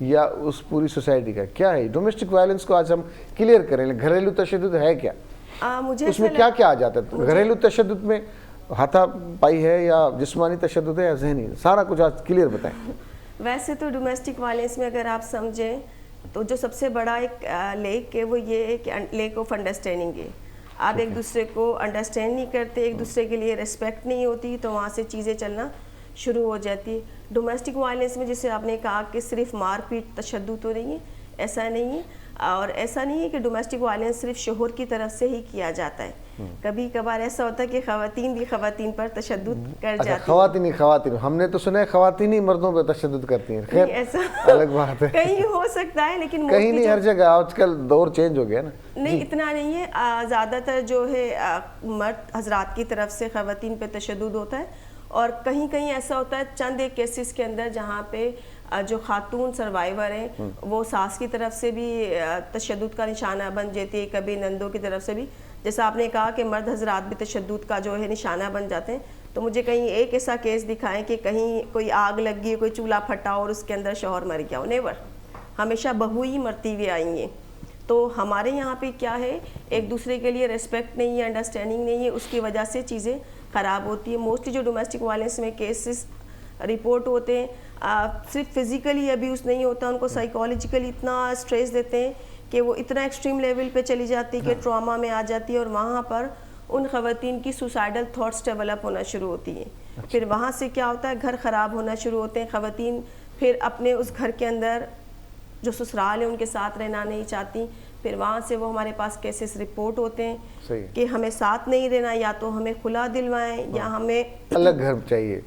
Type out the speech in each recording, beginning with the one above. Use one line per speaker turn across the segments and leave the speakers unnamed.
یا اس پوری سوسائٹی کا کیا ہے ڈومیسٹک وائلنس کو آج ہم کلیئر کریں. گھریلو تشدد ہے کیا,
مجھے
اس میں کیا کیا آ جاتا ہے؟ گھریلو تشدد میں ہاتھا پائی ہے یا جسمانی تشدد ہے یا ذہنی, سارا کچھ آج کلیئر بتائیں.
ویسے تو ڈومیسٹک وائلنس میں اگر آپ سمجھیں تو جو سب سے بڑا ایک لیک ہے وہ یہ ہے کہ لیک آف انڈرسٹینڈنگ ہے. آپ ایک دوسرے کو انڈرسٹینڈ نہیں کرتے, ایک دوسرے کے لیے ریسپیکٹ نہیں ہوتی, تو وہاں سے چیزیں چلنا شروع ہو جاتی ہے. ڈومیسٹک وائلنس میں جیسے آپ نے کہا کہ صرف مار پیٹ تشدد تو نہیں ہے, ایسا نہیں ہے. اور ایسا نہیں ہے کہ ڈومیسٹک وائلنس صرف شوہر کی طرف سے ہی کیا جاتا ہے. کبھی کبھار ایسا ہوتا ہے کہ خواتین بھی خواتین پر تشدد کر جاتی ہیں.
خواتین ہم نے تو سنا ہے خواتین ہی مردوں پہ تشدد کرتی ہیں. خیر
ایسا
الگ بات ہے,
کہیں ہو سکتا ہے لیکن
کہیں نہیں, ہر جگہ آج کل دور چینج ہو گیا نا.
نہیں اتنا نہیں ہے, زیادہ تر جو ہے مرد حضرات کی طرف سے خواتین پہ تشدد ہوتا ہے. اور کہیں کہیں ایسا ہوتا ہے چند ایک کیسز کے اندر جہاں پہ جو خاتون سروائیور ہیں وہ ساس کی طرف سے بھی تشدد کا نشانہ بن جاتی ہے, کبھی نندوں کی طرف سے بھی. جیسا آپ نے کہا کہ مرد حضرات بھی تشدد کا جو ہے نشانہ بن جاتے ہیں, تو مجھے کہیں ایک ایسا کیس دکھائیں کہ کہیں کوئی آگ لگ گئی, کوئی چولہا پھٹا اور اس کے اندر شوہر مر گیا ہو. نیور, ہمیشہ بہو ہی مرتی ہوئی آئی ہیں. تو ہمارے یہاں پہ کیا ہے, ایک دوسرے کے لیے ریسپیکٹ نہیں ہے, انڈرسٹینڈنگ نہیں ہے, اس کی وجہ سے چیزیں خراب ہوتی ہے. موسٹلی جو ڈومیسٹک وائلنس میں کیسز رپورٹ ہوتے ہیں صرف فزیکلی ابیوز نہیں ہوتا, ان کو سائیکالوجیکلی اتنا اسٹریس دیتے ہیں کہ وہ اتنا ایکسٹریم لیول پہ چلی جاتی ہے کہ ٹراما میں آ جاتی ہے, اور وہاں پر ان خواتین کی سوسائڈل تھاٹس ڈیولپ ہونا شروع ہوتی ہیں. پھر وہاں سے کیا ہوتا ہے, گھر خراب ہونا شروع ہوتے ہیں. خواتین پھر اپنے اس گھر کے اندر جو سسرال ہے ان کے ساتھ رہنا نہیں چاہتی. پھر وہاں سے وہ ہمارے پاس کیسز رپورٹ ہوتے ہیں کہ ہمیں ساتھ نہیں رہنا, یا تو ہمیں خلا دلوائیں, یا ہمیں
الگ گھر چاہیے,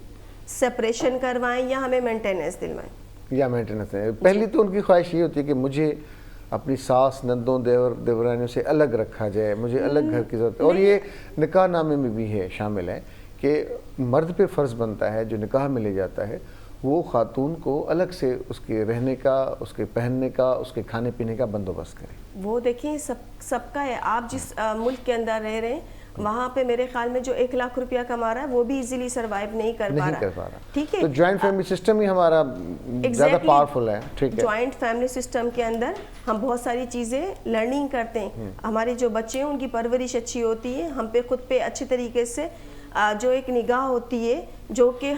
سپریشن کروائیں, یا ہمیں مینٹیننس دلوائیں.
یا مینٹیننس ہے. پہلی تو ان کی خواہش یہ ہوتی ہے کہ مجھے اپنی ساس نندوں دیور دیورانیوں سے الگ رکھا جائے, مجھے الگ گھر کی ضرورت ہے. اور یہ نکاح نامے میں بھی ہے, شامل ہے کہ مرد پہ فرض بنتا ہے جو نکاح میں لے جاتا ہے وہ خاتون کو الگ سے اس کے رہنے کا, اس کے پہننے کا, اس کے کھانے پینے کا بندوبست کرے.
وہ دیکھیں سب کا ہے. آپ جس ملک کے اندر رہ رہے ہیں وہاں پہ میرے خیال میں جو 1 لاکھ روپیہ کما رہا ہے وہ بھی ایزیلی سروائیو نہیں کر پا رہا. ٹھیک ہے,
تو جوائنٹ فیملی سسٹم ہی ہمارا زیادہ پاورفل ہے. ٹھیک ہے,
جوائنٹ فیملی سسٹم کے اندر ہم بہت ساری چیزیں لرننگ کرتے ہیں. ہمارے جو بچے ہیں ان کی پرورش اچھی ہوتی ہے, ہم پہ خود پہ اچھے طریقے سے جو ایک نگاہ ہوتی ہے جو کہ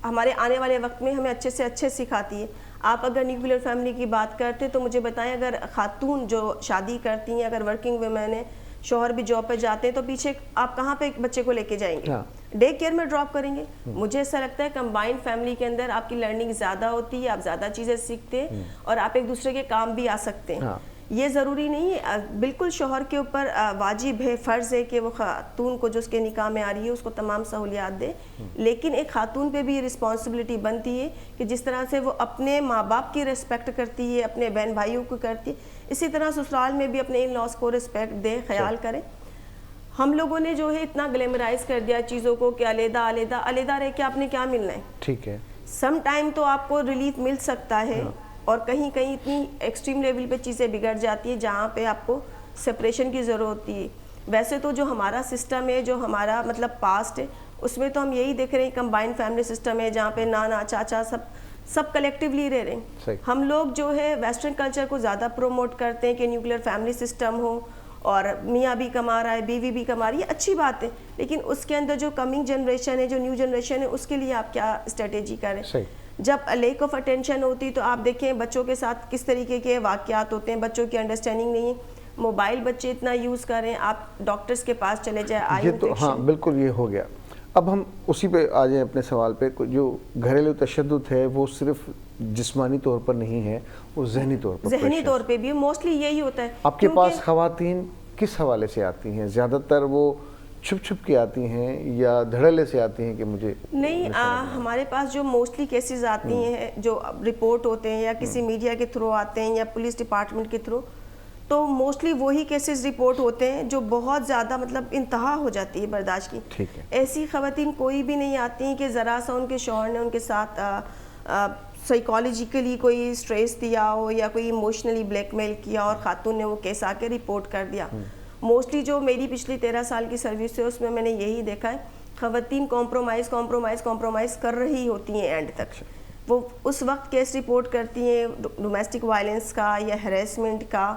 ہمارے آنے والے وقت میں ہمیں اچھے سے اچھے سکھاتی ہے. آپ اگر نیوکلیئر فیملی کی بات کرتے تو مجھے بتائیں, اگر خاتون جو شادی کرتی ہیں, اگر ورکنگ ویمن ہیں, شوہر بھی جاب پہ جاتے ہیں, تو پیچھے آپ کہاں پہ بچے کو لے کے جائیں گے؟ ڈے کیئر میں ڈراپ کریں گے. مجھے ایسا لگتا ہے کمبائنڈ فیملی کے اندر آپ کی لرننگ زیادہ ہوتی ہے, آپ زیادہ چیزیں سیکھتے ہیں, اور آپ ایک دوسرے کے کام بھی آ سکتے ہیں. یہ ضروری نہیں ہے, بالکل شوہر کے اوپر واجب ہے, فرض ہے کہ وہ خاتون کو جو اس کے نکاح میں آ رہی ہے اس کو تمام سہولیات دے, لیکن ایک خاتون پہ بھی یہ رسپانسبلٹی بنتی ہے کہ جس طرح سے وہ اپنے ماں باپ کی ریسپیکٹ کرتی ہے, اپنے بہن بھائیوں کو کرتی ہے, اسی طرح سسرال میں بھی اپنے ان لاس کو ریسپیکٹ دے, خیال کرے. ہم لوگوں نے جو ہے اتنا گلیمرائز کر دیا چیزوں کو کہ علیحدہ علیحدہ علیحدہ رہ کے آپ نے کیا ملنا ہے.
ٹھیک ہے,
سم ٹائم تو آپ کو ریلیف مل سکتا ہے, اور کہیں کہیں اتنی ایکسٹریم لیول پہ چیزیں بگڑ جاتی ہیں جہاں پہ آپ کو سپریشن کی ضرورت ہوتی ہے. ویسے تو جو ہمارا سسٹم ہے, جو ہمارا مطلب پاسٹ ہے, اس میں تو ہم یہی دیکھ رہے ہیں کمبائنڈ فیملی سسٹم ہے جہاں پہ نانا چاچا سب کلیکٹیولی رہ رہے ہیں. ہم لوگ جو ہے ویسٹرن کلچر کو زیادہ پروموٹ کرتے ہیں کہ نیوکلیئر فیملی سسٹم ہو, اور میاں بھی کما رہا ہے, بیوی بھی کما رہی ہے, اچھی بات ہے, لیکن اس کے اندر جو کمنگ جنریشن ہے, جو نیو جنریشن ہے, اس کے لیے آپ کیا اسٹریٹجی کریں. جب لیک آف اٹینشن ہوتی تو آپ دیکھیں بچوں کے ساتھ کس طریقے کے واقعات ہوتے ہیں, بچوں کی انڈرسٹینڈنگ نہیں ہے, موبائل بچے اتنا یوز کر رہے ہیں, آپ ڈاکٹرز کے پاس چلے جائیں, آئی انفیکشن.
ہاں بالکل یہ ہو گیا. اب ہم اسی پہ آ جائیں اپنے سوال پہ. جو گھریلو تشدد ہے وہ صرف جسمانی طور پر نہیں ہے, وہ ذہنی طور
پہ بھی موسٹلی یہی ہوتا ہے.
آپ کے پاس خواتین کس حوالے سے آتی ہیں؟ زیادہ تر وہ چھپ چھپ کے آتی ہیں یا دھڑلے سے آتی ہیں کہ مجھے
نہیں؟ ہمارے پاس جو موسٹلی کیسز آتی ہیں جو رپورٹ ہوتے ہیں یا کسی میڈیا کے تھرو آتے ہیں یا پولیس ڈپارٹمنٹ کے تھرو, تو موسٹلی وہی کیسز رپورٹ ہوتے ہیں جو بہت زیادہ مطلب انتہا ہو جاتی ہے برداشت کی.
ٹھیک ہے,
ایسی خواتین کوئی بھی نہیں آتی ہیں کہ ذرا سا ان کے شوہر نے ان کے ساتھ سائیکالوجیکلی کوئی اسٹریس دیا ہو یا کوئی ایموشنلی بلیک میل کیا اور خاتون نے وہ کیس آ کے رپورٹ کر دیا. موسٹلی جو میری پچھلی 13 سال کی سروس ہے اس میں میں نے یہی دیکھا ہے, خواتین کمپرومائز کر رہی ہوتی ہیں اینڈ تک. وہ اس وقت کیس رپورٹ کرتی ہیں ڈومیسٹک وائلنس کا یا ہریسمنٹ کا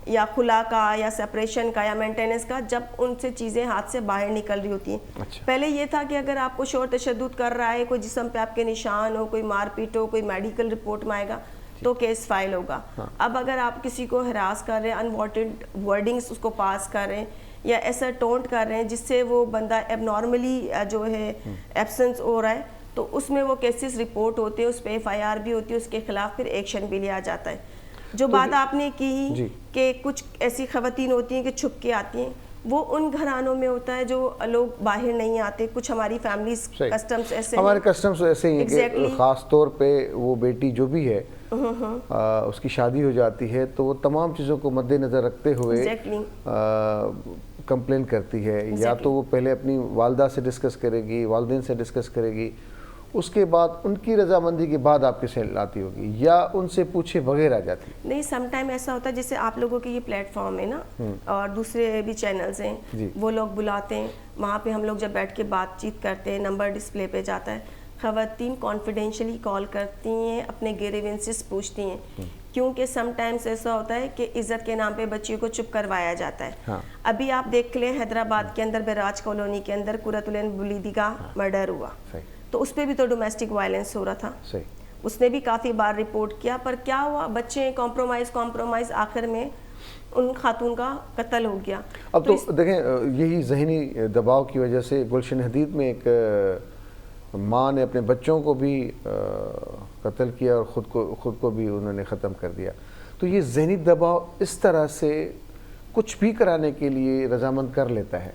یا خلا کا یا سپریشن کا یا مینٹیننس کا، جب ان سے چیزیں ہاتھ سے باہر نکل رہی ہوتی ہیں. پہلے یہ تھا کہ اگر آپ کو شور تشدد کر رہا ہے، کوئی جسم پہ آپ کے نشان ہو، کوئی مار پیٹ ہو، کوئی میڈیکل رپورٹ میں آئے گا تو کیس فائل ہوگا. اب اگر آپ کسی کو ہراس کر رہے ہیں، انوانٹڈ ورڈنگس اس کو پاس کر رہے ہیں یا ایسا ٹونٹ کر رہے ہیں جس سے وہ بندہ اب نارملی جو ہے ایبسنس ہو رہا ہے، تو اس میں وہ کیسز رپورٹ ہوتے ہیں، اس پہ FIR بھی ہوتی ہے، اس کے خلاف پھر ایکشن بھی لیا جاتا ہے. جو بات آپ نے کی کہ کچھ ایسی خواتین ہوتی ہیں کہ چھپ کے آتی ہیں، وہ ان گھرانوں میں ہوتا ہے جو لوگ باہر نہیں آتے. کچھ ہماری فیملیز کسٹمز ایسے،
ہمارے کسٹمز ایسے ہی ہیں کہ خاص طور پہ وہ بیٹی جو بھی ہے اس کی شادی ہو جاتی ہے تو وہ تمام چیزوں کو مد نظر رکھتے ہوئے کمپلین کرتی ہے. یا تو وہ پہلے اپنی والدہ سے ڈسکس کرے گی، والدین سے ڈسکس کرے گی، اس کے بعد ان کی رضامندی کے بعد آپ کے سیل آتی ہوگی یا ان سے پوچھے بغیر آ جاتی.
نہیں، سم ٹائم ایسا ہوتا ہے جیسے آپ لوگوں کے یہ پلیٹ فارم ہے نا، اور دوسرے بھی چینلز ہیں، وہ لوگ بلاتے ہیں، وہاں پہ ہم لوگ جب بیٹھ کے بات چیت کرتے ہیں، نمبر ڈسپلے پہ جاتا ہے، خواتین کانفیڈینشلی کال کرتی ہیں، اپنے گریونسز پوچھتی ہیں، کیونکہ سم ٹائمز ایسا ہوتا ہے کہ عزت کے نام پہ بچیوں کو چپ کروایا جاتا ہے. ابھی آپ دیکھ لیں حیدرآباد کے اندر بیراج کالونی کے اندر قرۃ العین بلیدی کا مرڈر ہوا، تو اس پہ بھی تو ڈومیسٹک وائلنس ہو رہا تھا. اس نے بھی کافی بار رپورٹ کیا، پر کیا ہوا، بچے کمپرومائز آخر میں ان خاتون کا قتل ہو گیا.
اب تو دیکھیں یہی ذہنی دباؤ کی وجہ سے گلشن حدید میں ایک ماں نے اپنے بچوں کو بھی قتل کیا اور خود کو بھی انہوں نے ختم کر دیا. تو یہ ذہنی دباؤ اس طرح سے کچھ بھی کرانے کے لیے رضامند کر لیتا ہے.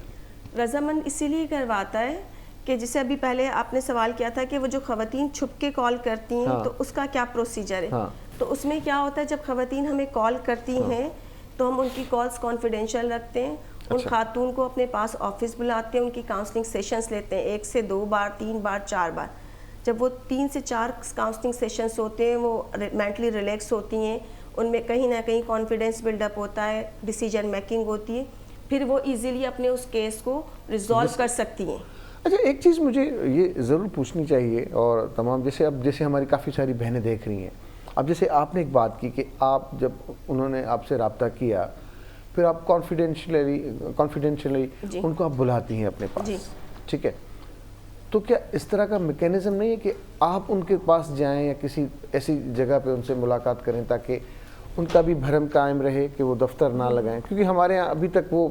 رضامند اسی لیے کرواتا ہے کہ جسے ابھی پہلے آپ نے سوال کیا تھا کہ وہ جو خواتین چھپ کے کال کرتی ہیں تو اس کا کیا پروسیجر ہے. تو اس میں کیا ہوتا ہے، جب خواتین ہمیں کال کرتی ہیں تو ہم ان کی کالز کانفیڈینشیل رکھتے ہیں. ان خاتون کو اپنے پاس آفس بلاتے ہیں، ان کی کاؤنسلنگ سیشنز لیتے ہیں، 1 سے 2 بار 3 بار 4 بار. جب وہ 3 سے 4 کاؤنسلنگ سیشنز ہوتے ہیں، وہ مینٹلی ریلیکس ہوتی ہیں، ان میں کہیں نہ کہیں کانفیڈینس بلڈ اپ ہوتا ہے، ڈیسیجن میکنگ ہوتی ہے، پھر وہ ایزیلی اپنے اس کیس کو ریزالو کر سکتی ہیں.
اچھا، ایک چیز مجھے یہ ضرور پوچھنی چاہیے، اور تمام جیسے ہماری کافی ساری بہنیں دیکھ رہی ہیں، اب جیسے آپ نے ایک بات کی کہ آپ جب انہوں نے آپ سے رابطہ کیا، پھر آپ کانفیڈینشلی ان کو آپ بلاتی ہیں اپنے پاس، ٹھیک ہے، تو کیا اس طرح کا میکینزم نہیں ہے کہ آپ ان کے پاس جائیں یا کسی ایسی جگہ پہ ان سے ملاقات کریں تاکہ ان کا بھی بھرم قائم رہے کہ وہ دفتر نہ لگائیں؟ کیونکہ ہمارے یہاں ابھی تک وہ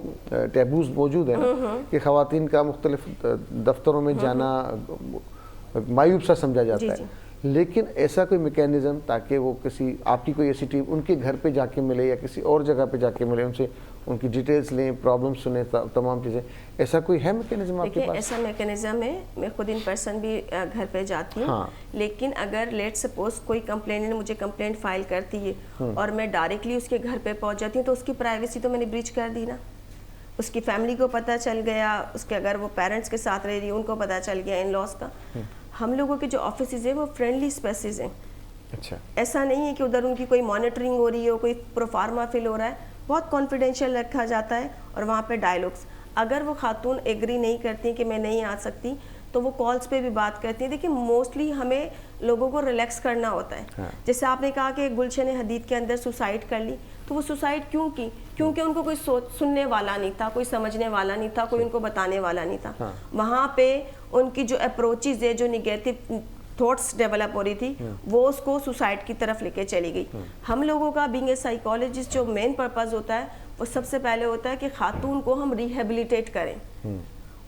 ٹیبوز موجود ہیں نا کہ خواتین کا مختلف دفتروں میں جانا معیوب سا سمجھا جاتا ہے. لیکن ایسا کوئی میکینزم تاکہ وہ کسی آپ کی کوئی ایسی ٹیم ان کے گھر پہ جا کے ملے یا کسی اور جگہ پہ جا کے ملے، ان سے ان کی ڈیٹیلز لیں، پرابلم سنیں، تمام چیزیں، ایسا کوئی ہے میکینزم آپ کے پاس؟
ایسا میکینزم ہے، میں خود ان پرسن بھی گھر پہ جاتی ہوں. لیکن اگر لیٹ سپوز کوئی کمپلینٹ مجھے کمپلینٹ فائل کرتی ہے اور میں ڈائریکٹلی اس کے گھر پہ پہنچ جاتی ہوں تو اس کی پرائیویسی تو میں نے بریچ کر دی نا. اس کی فیملی کو پتہ چل گیا، اس کے اگر وہ پیرنٹس کے ساتھ رہ رہی ہے ان کو پتہ چل گیا، ان لاس کا. ہم لوگوں کے جو آفیسز ہیں وہ فرینڈلی اسپیسز ہیں. اچھا، ایسا نہیں ہے کہ ادھر ان کی کوئی مانیٹرنگ ہو رہی ہو، کوئی پروفارما فل ہو رہا ہے. بہت کانفیڈینشیل رکھا جاتا ہے اور وہاں پہ ڈائلاگس. اگر وہ خاتون ایگری نہیں کرتی کہ میں نہیں آ سکتی تو وہ کالز پہ بھی بات کرتی ہیں. دیکھیں موسٹلی ہمیں لوگوں کو ریلیکس کرنا ہوتا ہے. جیسے آپ نے کہا کہ گلشن حدید کے اندر سوسائڈ کر لی، تو وہ سوسائڈ کیوں کی؟ کیونکہ ان کو کوئی سننے والا نہیں تھا، کوئی سمجھنے والا نہیں تھا، کوئی ان کو بتانے والا نہیں تھا. وہاں پہ ان کی جو اپروچز ہے، جو نگیٹو تھاٹس ڈیولپ ہو رہی تھی، وہ اس کو سوسائڈ کی طرف لے کے چلی گئی. ہم لوگوں کا بینگ اے سائیکالوجسٹ جو مین پرپز ہوتا ہے وہ سب سے پہلے ہوتا ہے کہ خاتون کو ہم ریہیبلیٹیٹ کریں،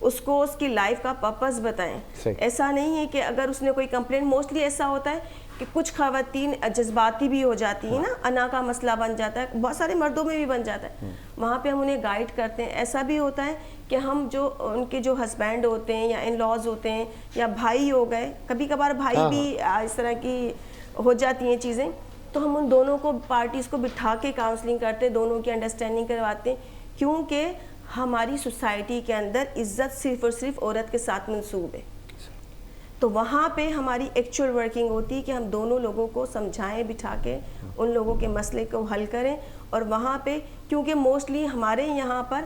اس کو اس کی لائف کا پرپز بتائیں. ایسا نہیں ہے کہ اگر اس نے کوئی کمپلینٹ، موسٹلی ایسا ہوتا ہے کہ کچھ خواتین جذباتی بھی ہو جاتی ہیں نا، انا کا مسئلہ بن جاتا ہے، بہت سارے مردوں میں بھی بن جاتا ہے. وہاں پہ ہم انہیں گائیڈ کرتے ہیں. ایسا بھی ہوتا ہے کہ ہم جو ان کے جو ہسبینڈ ہوتے ہیں یا ان لاز ہوتے ہیں یا بھائی ہو گئے، کبھی کبھار بھائی بھی اس طرح کی ہو جاتی ہیں چیزیں، تو ہم ان دونوں کو پارٹیز کو بٹھا کے کاؤنسلنگ کرتے ہیں، دونوں کی انڈرسٹینڈنگ کرواتے ہیں. کیونکہ ہماری سوسائٹی کے اندر عزت صرف اور صرف عورت کے ساتھ منسوب ہے. تو وہاں پہ ہماری ایکچوئل ورکنگ ہوتی ہے کہ ہم دونوں لوگوں کو سمجھائیں بٹھا کے، ان لوگوں کے مسئلے کو حل کریں. اور وہاں پہ کیونکہ موسٹلی ہمارے یہاں پر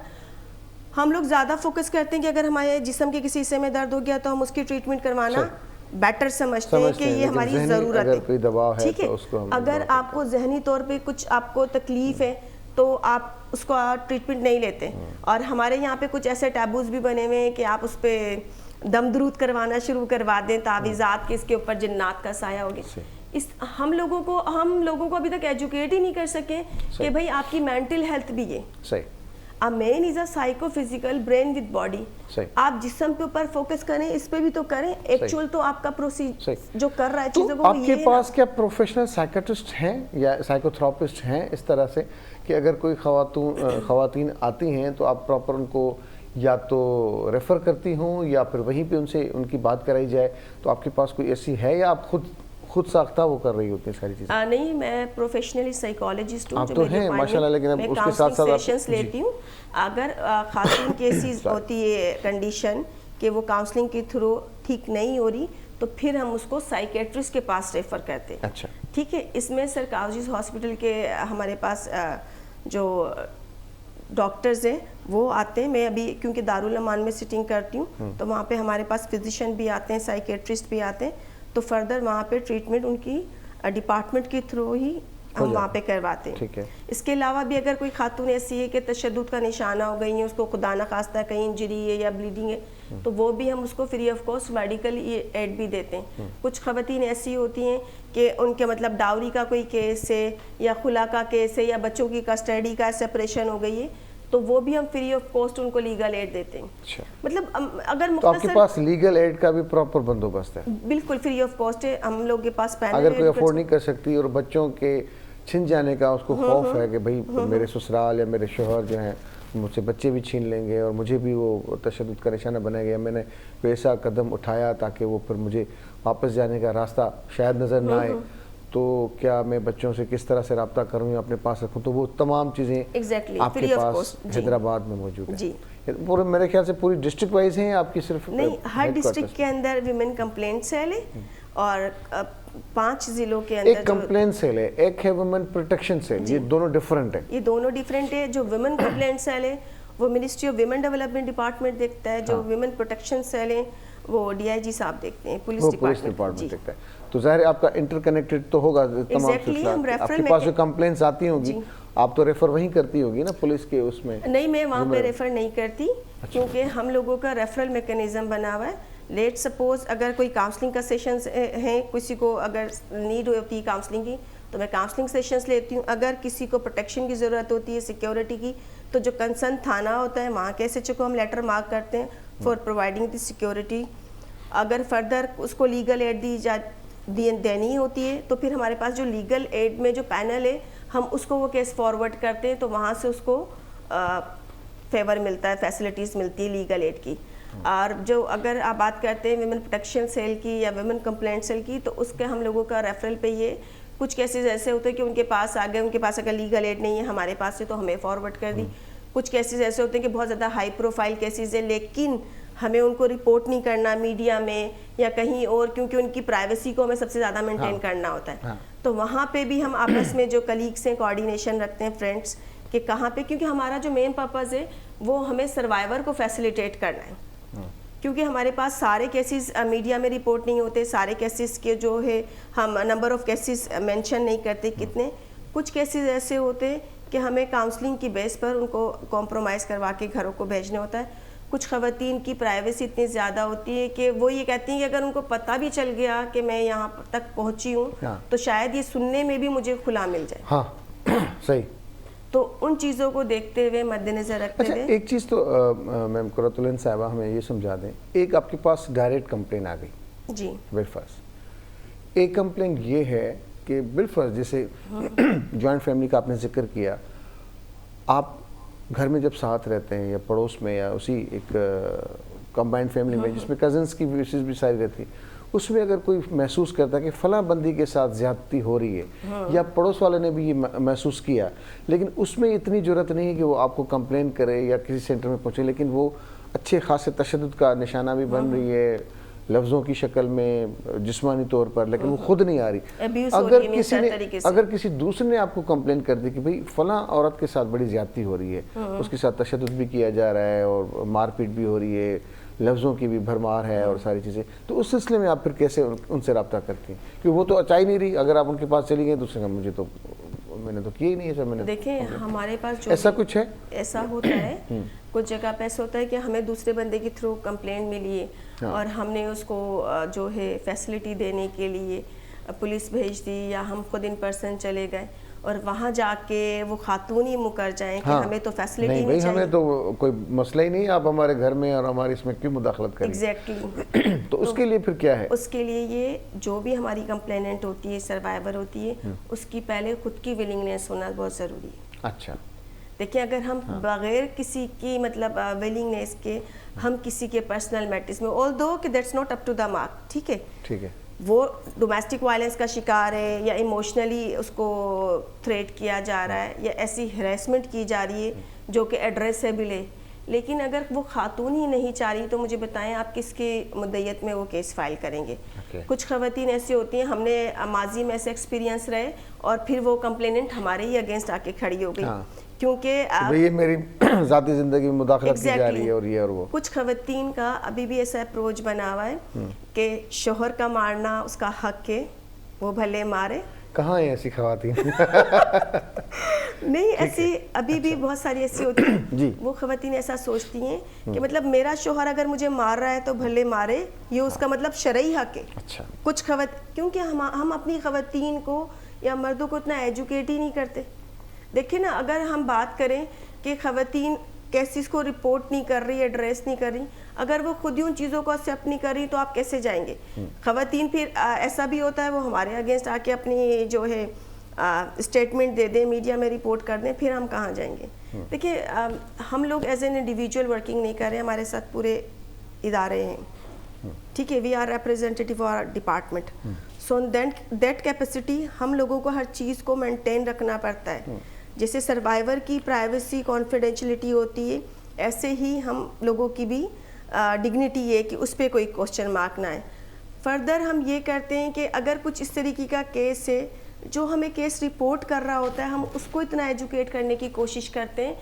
ہم لوگ زیادہ فوکس کرتے ہیں کہ اگر ہمارے جسم کے کسی حصے میں درد ہو گیا تو ہم اس کی ٹریٹمنٹ کروانا بیٹر سمجھتے ہیں کہ یہ ہماری ضرورت
اگر کوئی دباؤ ہے
ٹھیک ہے.
تو اس کو ہم
اگر آپ کو ذہنی طور پہ کچھ آپ کو تکلیف ہے تو آپ اس کو ٹریٹمنٹ نہیں لیتے. اور ہمارے یہاں پہ کچھ ایسے ٹیبوز بھی بنے ہوئے ہیں کہ آپ اس پہ دم درود کروانا شروع کروا دیں, تعویذات کے اس کے اوپر جنات کا سایہ ہوگی. ہم لوگوں کو ابھی تک ایجوکیٹ ہی نہیں کر سکے کہ بھائی آپ کی مینٹل ہیلتھ بھی ہے.
صحیح.
A man is a psycho physical brain with body. آپ جسم کے اوپر فوکس کریں, اس پہ بھی تو کریں. ایکچوئل تو آپ کا پروسیجر جو کر رہا ہے چیزوں کو,
آپ کے پاس کیا پروفیشنل سائیکٹرسٹ ہیں یا سائیکو تھراپسٹ ہیں اس طرح سے کہ اگر کوئی خواتین آتی ہیں تو آپ پراپر ان کو یا تو ریفر کرتی ہوں یا پھر وہیں پہ ان سے ان کی بات کرائی جائے, تو آپ کے پاس کوئی ایسی ہے یا آپ خود ساختہ وہ کر رہی ہوتی ہیں ساری چیزیں؟
نہیں, میں پروفیشنلی سائیکالوجسٹ ہوں.
آپ تو ہیں ماشاءاللہ, لیکن اب اس کے ساتھ ساتھ
سیشنز لیتی ہوں. اگر خاتون کیسز ہوتی ہے کنڈیشن کہ وہ کاؤنسلنگ کے تھرو ٹھیک نہیں ہو رہی تو پھر ہم اس کو سائیکیٹرسٹ کے پاس ریفر کرتے ہیں.
اچھا
ٹھیک ہے. اس میں سرکاوجیز ہاسپٹل کے ہمارے پاس جو ڈاکٹرز ہیں وہ آتے ہیں. میں ابھی کیونکہ دارالمان میں سٹنگ کرتی ہوں تو وہاں پہ ہمارے پاس فزیشین بھی آتے ہیں, سائیکیٹرسٹ بھی آتے ہیں. تو فردر وہاں پہ ٹریٹمنٹ ان کی ڈپارٹمنٹ کے تھرو ہی ہم وہاں پہ کرواتے ہیں. اس کے علاوہ بھی اگر کوئی خاتون ایسی ہے کہ تشدد کا نشانہ ہو گئی ہے, اس کو خدا نخواستہ کہیں انجری ہے یا بلیڈنگ ہے, تو وہ بھی ہم اس کو free of cost medical aid بھی دیتے ہیں. کچھ خواتین ایسی ہوتی ہیں کہ ان کے مطلب ڈاوری کا کوئی کیس ہے یا خلا کا کیس ہے یا بچوں کی کسٹڈی کا سپریشن ہو گئی ہے, تو وہ بھی ہم فری آف کاسٹ ان کو لیگل ایڈ دیتے ہیں. مطلب اگر
تو آپ کے پاس لیگل ایڈ کا بھی پراپر بندوبست ہے؟
بالکل فری آف کاسٹ ہے. ہم لوگ کے پاس پینل,
اگر کوئی افورڈ نہیں کر سکتی اور بچوں کے چھن جانے کا اس کو خوف ہے کہ بھئی میرے سسرال یا میرے شوہر جو ہیں مجھ سے بچے بھی چھین لیں گے اور مجھے بھی وہ تشدد کا نشانہ بنائے گا, میں نے کوئی ایسا قدم اٹھایا تاکہ وہ پھر مجھے واپس جانے کا راستہ شاید نظر نہ آئے, تو کیا میں بچوں سے کس طرح سے رابطہ کروں یا اپنے پاس رکھوں, تو وہ تمام چیزیں آپ کے پاس حیدرآباد میں موجود ہیں. پورے میرے خیال سے پوری ڈسٹرکٹ وائز ہیں آپ کی؟ صرف
نہیں, ہر ڈسٹرکٹ کے اندر ویمن کمپلینٹ سیل ہے اور 5 ضلعوں کے اندر
ایک کمپلینٹ سیل ہے, ایک ہے ویمن پروٹیکشن سیل. یہ دونوں ڈیفرنٹ ہیں.
یہ دونوں ڈیفرنٹ ہے. جو ویمن کمپلینٹ سیل ہے وہ ministry of women development department دیکھتا ہے. جو ویمن پروٹیکشن سیل ہے وہ ڈی آئی جی صاحب دیکھتے ہیں, پولیس ڈپارٹمنٹ
دیکھتا ہے. تو ظاہر آپ کا انٹر کنیکٹڈ تو ہوگا تمام سلسلہ. آپ کے پاس جو کمپلینٹس آتی ہوں گی آپ تو ریفر وہیں کرتی ہوگی نا پولیس کے اس میں؟
نہیں, میں وہاں پہ ریفر نہیں کرتی کیونکہ ہم لوگوں کا ریفرل میکینزم بنا ہوا ہے. لیٹ سپوز اگر کوئی کاؤنسلنگ کا سیشنز ہیں, کسی کو اگر نیڈ ہوتی ہے کاؤنسلنگ کی تو میں کاؤنسلنگ سیشنز لیتی ہوں. اگر کسی کو پروٹیکشن کی ضرورت ہوتی ہے, سیکیورٹی کی, تو جو کنسرن تھانہ ہوتا ہے وہاں کے ایس ایچ او کو ہم لیٹر مارک کرتے ہیں فار پرووائڈنگ دی سیکیورٹی. اگر فردر اس کو لیگل ایڈ دینی ہوتی ہے تو پھر ہمارے پاس جو لیگل ایڈ میں جو پینل ہے ہم اس کو وہ کیس فارورڈ کرتے ہیں, تو وہاں سے اس کو فیور ملتا ہے, فیسلٹیز ملتی ہے لیگل ایڈ کی. اور جو اگر آپ بات کرتے ہیں ویمن پروٹیکشن سیل کی یا ویمن کمپلینٹ سیل کی, تو اس کے ہم لوگوں کا ریفرل پہ یہ کچھ کیسز ایسے ہوتے ہیں کہ ان کے پاس آ گئے, ان کے پاس اگر لیگل ایڈ نہیں ہے ہمارے پاس سے تو ہمیں فارورڈ کر دی. کچھ کیسز ایسے ہوتے ہیں کہ بہت زیادہ ہائی پروفائل کیسز ہیں لیکن ہمیں ان کو رپورٹ نہیں کرنا میڈیا میں یا کہیں اور, کیونکہ ان کی پرائیویسی کو ہمیں سب سے زیادہ مینٹین کرنا ہوتا ہے. تو وہاں پہ بھی ہم آپس میں جو کلیگس ہیں کوآرڈینیشن رکھتے ہیں فرینڈس کہ کہاں پہ, کیونکہ ہمارا جو مین پرپز ہے وہ ہمیں سروائیور کو فیسیلیٹیٹ کرنا ہے. کیونکہ ہمارے پاس سارے کیسز میڈیا میں رپورٹ نہیں ہوتے, سارے کیسز کے جو ہے ہم نمبر آف کیسز مینشن نہیں کرتے کتنے. کچھ کیسز ایسے ہوتے ہیں کہ ہمیں کاؤنسلنگ کی بیس پر ان کو کمپرومائز کروا کے گھروں کو بھیجنا ہوتا ہے. کچھ خواتین کی پرائیویسی اتنی زیادہ ہوتی ہے کہ وہ یہ کہتی ہیں کہ اگر ان کو پتہ بھی چل گیا کہ میں یہاں تک پہنچی ہوں تو شاید یہ سننے میں بھی مجھے کھلا مل جائے.
ہاں صحیح.
تو ان چیزوں کو دیکھتے ہوئے مد نظر رکھتے ہوئے
ایک چیز تو میم قرۃ العین صاحبہ ہمیں یہ سمجھا دیں, ایک آپ کے پاس ڈائریکٹ کمپلین آ گئی
جی
بالفرض, ایک کمپلین یہ ہے کہ بالفرض جیسے جوائنٹ فیملی کا آپ نے ذکر کیا, آپ گھر میں جب ساتھ رہتے ہیں یا پڑوس میں یا اسی ایک کمبائنڈ فیملی میں جس میں کزنس کی ویسز بھی ساری رہتی, اس میں اگر کوئی محسوس کرتا ہے کہ فلاں بندی کے ساتھ زیادتی ہو رہی ہے یا پڑوس والے نے بھی یہ محسوس کیا, لیکن اس میں اتنی جرت نہیں ہے کہ وہ آپ کو کمپلین کرے یا کسی سینٹر میں پہنچے, لیکن وہ اچھے خاصے تشدد کا نشانہ بھی بن رہی ہے لفظوں کی شکل میں, جسمانی طور پر, لیکن وہ خود نہیں آ رہی. اگر کسی دوسرے نے آپ کو کمپلین کر دی کہ بھئی فلاں عورت کے ساتھ بڑی زیادتی ہو رہی ہے, اس کے ساتھ تشدد بھی کیا جا رہا ہے اور مار پیٹ بھی ہو رہی ہے, لفظوں کی بھی بھرمار ہے اور ساری چیزیں. تو اس سلسلے میں آپ پھر کیسے ان سے رابطہ کرتی ہیں؟ کیونکہ وہ تو اچائی نہیں رہی, اگر آپ ان کے پاس چلی گئیں تو اس نے کہا مجھے تو میں نے تو کیا ہی نہیں ہے. میں نے
دیکھیں ہمارے پاس جو
ایسا کچھ ہے,
ایسا ہوتا ہے کچھ جگہ پہ ایسا ہوتا ہے کہ ہمیں دوسرے بندے کے تھرو کمپلینٹ ملی ہے اور ہم نے اس کو جو ہے فیسلٹی دینے کے لیے پولیس بھیج دی یا ہم خود ان پرسن چلے گئے اور وہاں جا کے وہ خاتون ہی مکر جائیں کہ ہمیں تو فیسلٹی نہیں چاہیے.
ہمیں تو کوئی مسئلہ ہی نہیں, آپ ہمارے گھر میں اور ہماری اس میں کیوں مداخلت کریں.
ایگزیکٹلی.
تو اس کے لیے پھر کیا ہے؟
اس کے لیے یہ جو بھی ہماری کمپلیننٹ ہوتی ہے, سروائیور ہوتی ہے, اس کی پہلے خود کی ولنگنیس ہونا بہت ضروری ہے.
اچھا
دیکھیں اگر ہم بغیر کسی کی مطلب ولنگنیس کے ہم کسی کے پرسنل میٹرز میں, آلدو کہ that's not up to the mark, ٹھیک ہے,
ٹھیک ہے,
وہ ڈومیسٹک وائلنس کا شکار ہے یا ایموشنلی اس کو تھریٹ کیا جا رہا ہے یا ایسی ہریسمنٹ کی جا رہی ہے جو کہ ایڈریسیبل ہے, لیکن اگر وہ خاتون ہی نہیں چاہ رہی تو مجھے بتائیں آپ کس کی مدعیت میں وہ کیس فائل کریں گے. کچھ خواتین ایسی ہوتی ہیں, ہم نے ماضی میں ایسے ایکسپیرینس رہے اور پھر وہ کمپلیننٹ ہمارے ہی اگینسٹ آ کے کھڑی ہو گئی کیونکہ
یہ میری ذاتی زندگی میں مداخلت کی جا رہی ہے اور یہ اور وہ.
کچھ خواتین کا ابھی بھی ایسا اپروچ بنا ہوا ہے کہ شوہر کا مارنا اس کا حق ہے, وہ بھلے مارے.
کہاں ہیں ایسی خواتین؟
نہیں, ایسی ابھی بھی بہت ساری ایسی ہوتی ہیں. وہ خواتین ایسا سوچتی ہیں کہ مطلب میرا شوہر اگر مجھے مار رہا ہے تو بھلے مارے, یہ اس کا مطلب شرعی حق ہے. کچھ کیونکہ ہم اپنی خواتین کو یا مردوں کو اتنا ایجوکیٹ ہی نہیں کرتے. دیکھیں نا, اگر ہم بات کریں کہ خواتین کیسز کو رپورٹ نہیں کر رہی, ایڈریس نہیں کر رہی, اگر وہ خود ہی ان چیزوں کو ایکسیپٹ نہیں کر رہی تو آپ کیسے جائیں گے؟ خواتین پھر ایسا بھی ہوتا ہے وہ ہمارے اگینسٹ آ کے اپنی جو ہے اسٹیٹمنٹ دے دیں, میڈیا میں رپورٹ کر دیں, پھر ہم کہاں جائیں گے؟ دیکھیں ہم لوگ ایز این انڈیویجول ورکنگ نہیں کر رہے, ہمارے ساتھ پورے ادارے ہیں, ٹھیک ہے, we are representative are department. So that capacity ہم لوگوں کو ہر چیز کو مینٹین رکھنا پڑتا ہے. جیسے سروائیور کی پرائیویسی کانفیڈینشلٹی ہوتی ہے, ایسے ہی ہم لوگوں کی بھی ڈگنیٹی ہے کہ اس پہ کوئی کوسچن مارک نہ ہے. فردر ہم یہ کرتے ہیں کہ اگر کچھ اس طریقے کا کیس ہے جو ہمیں کیس رپورٹ کر رہا ہوتا ہے, ہم اس کو اتنا ایجوکیٹ کرنے کی کوشش کرتے ہیں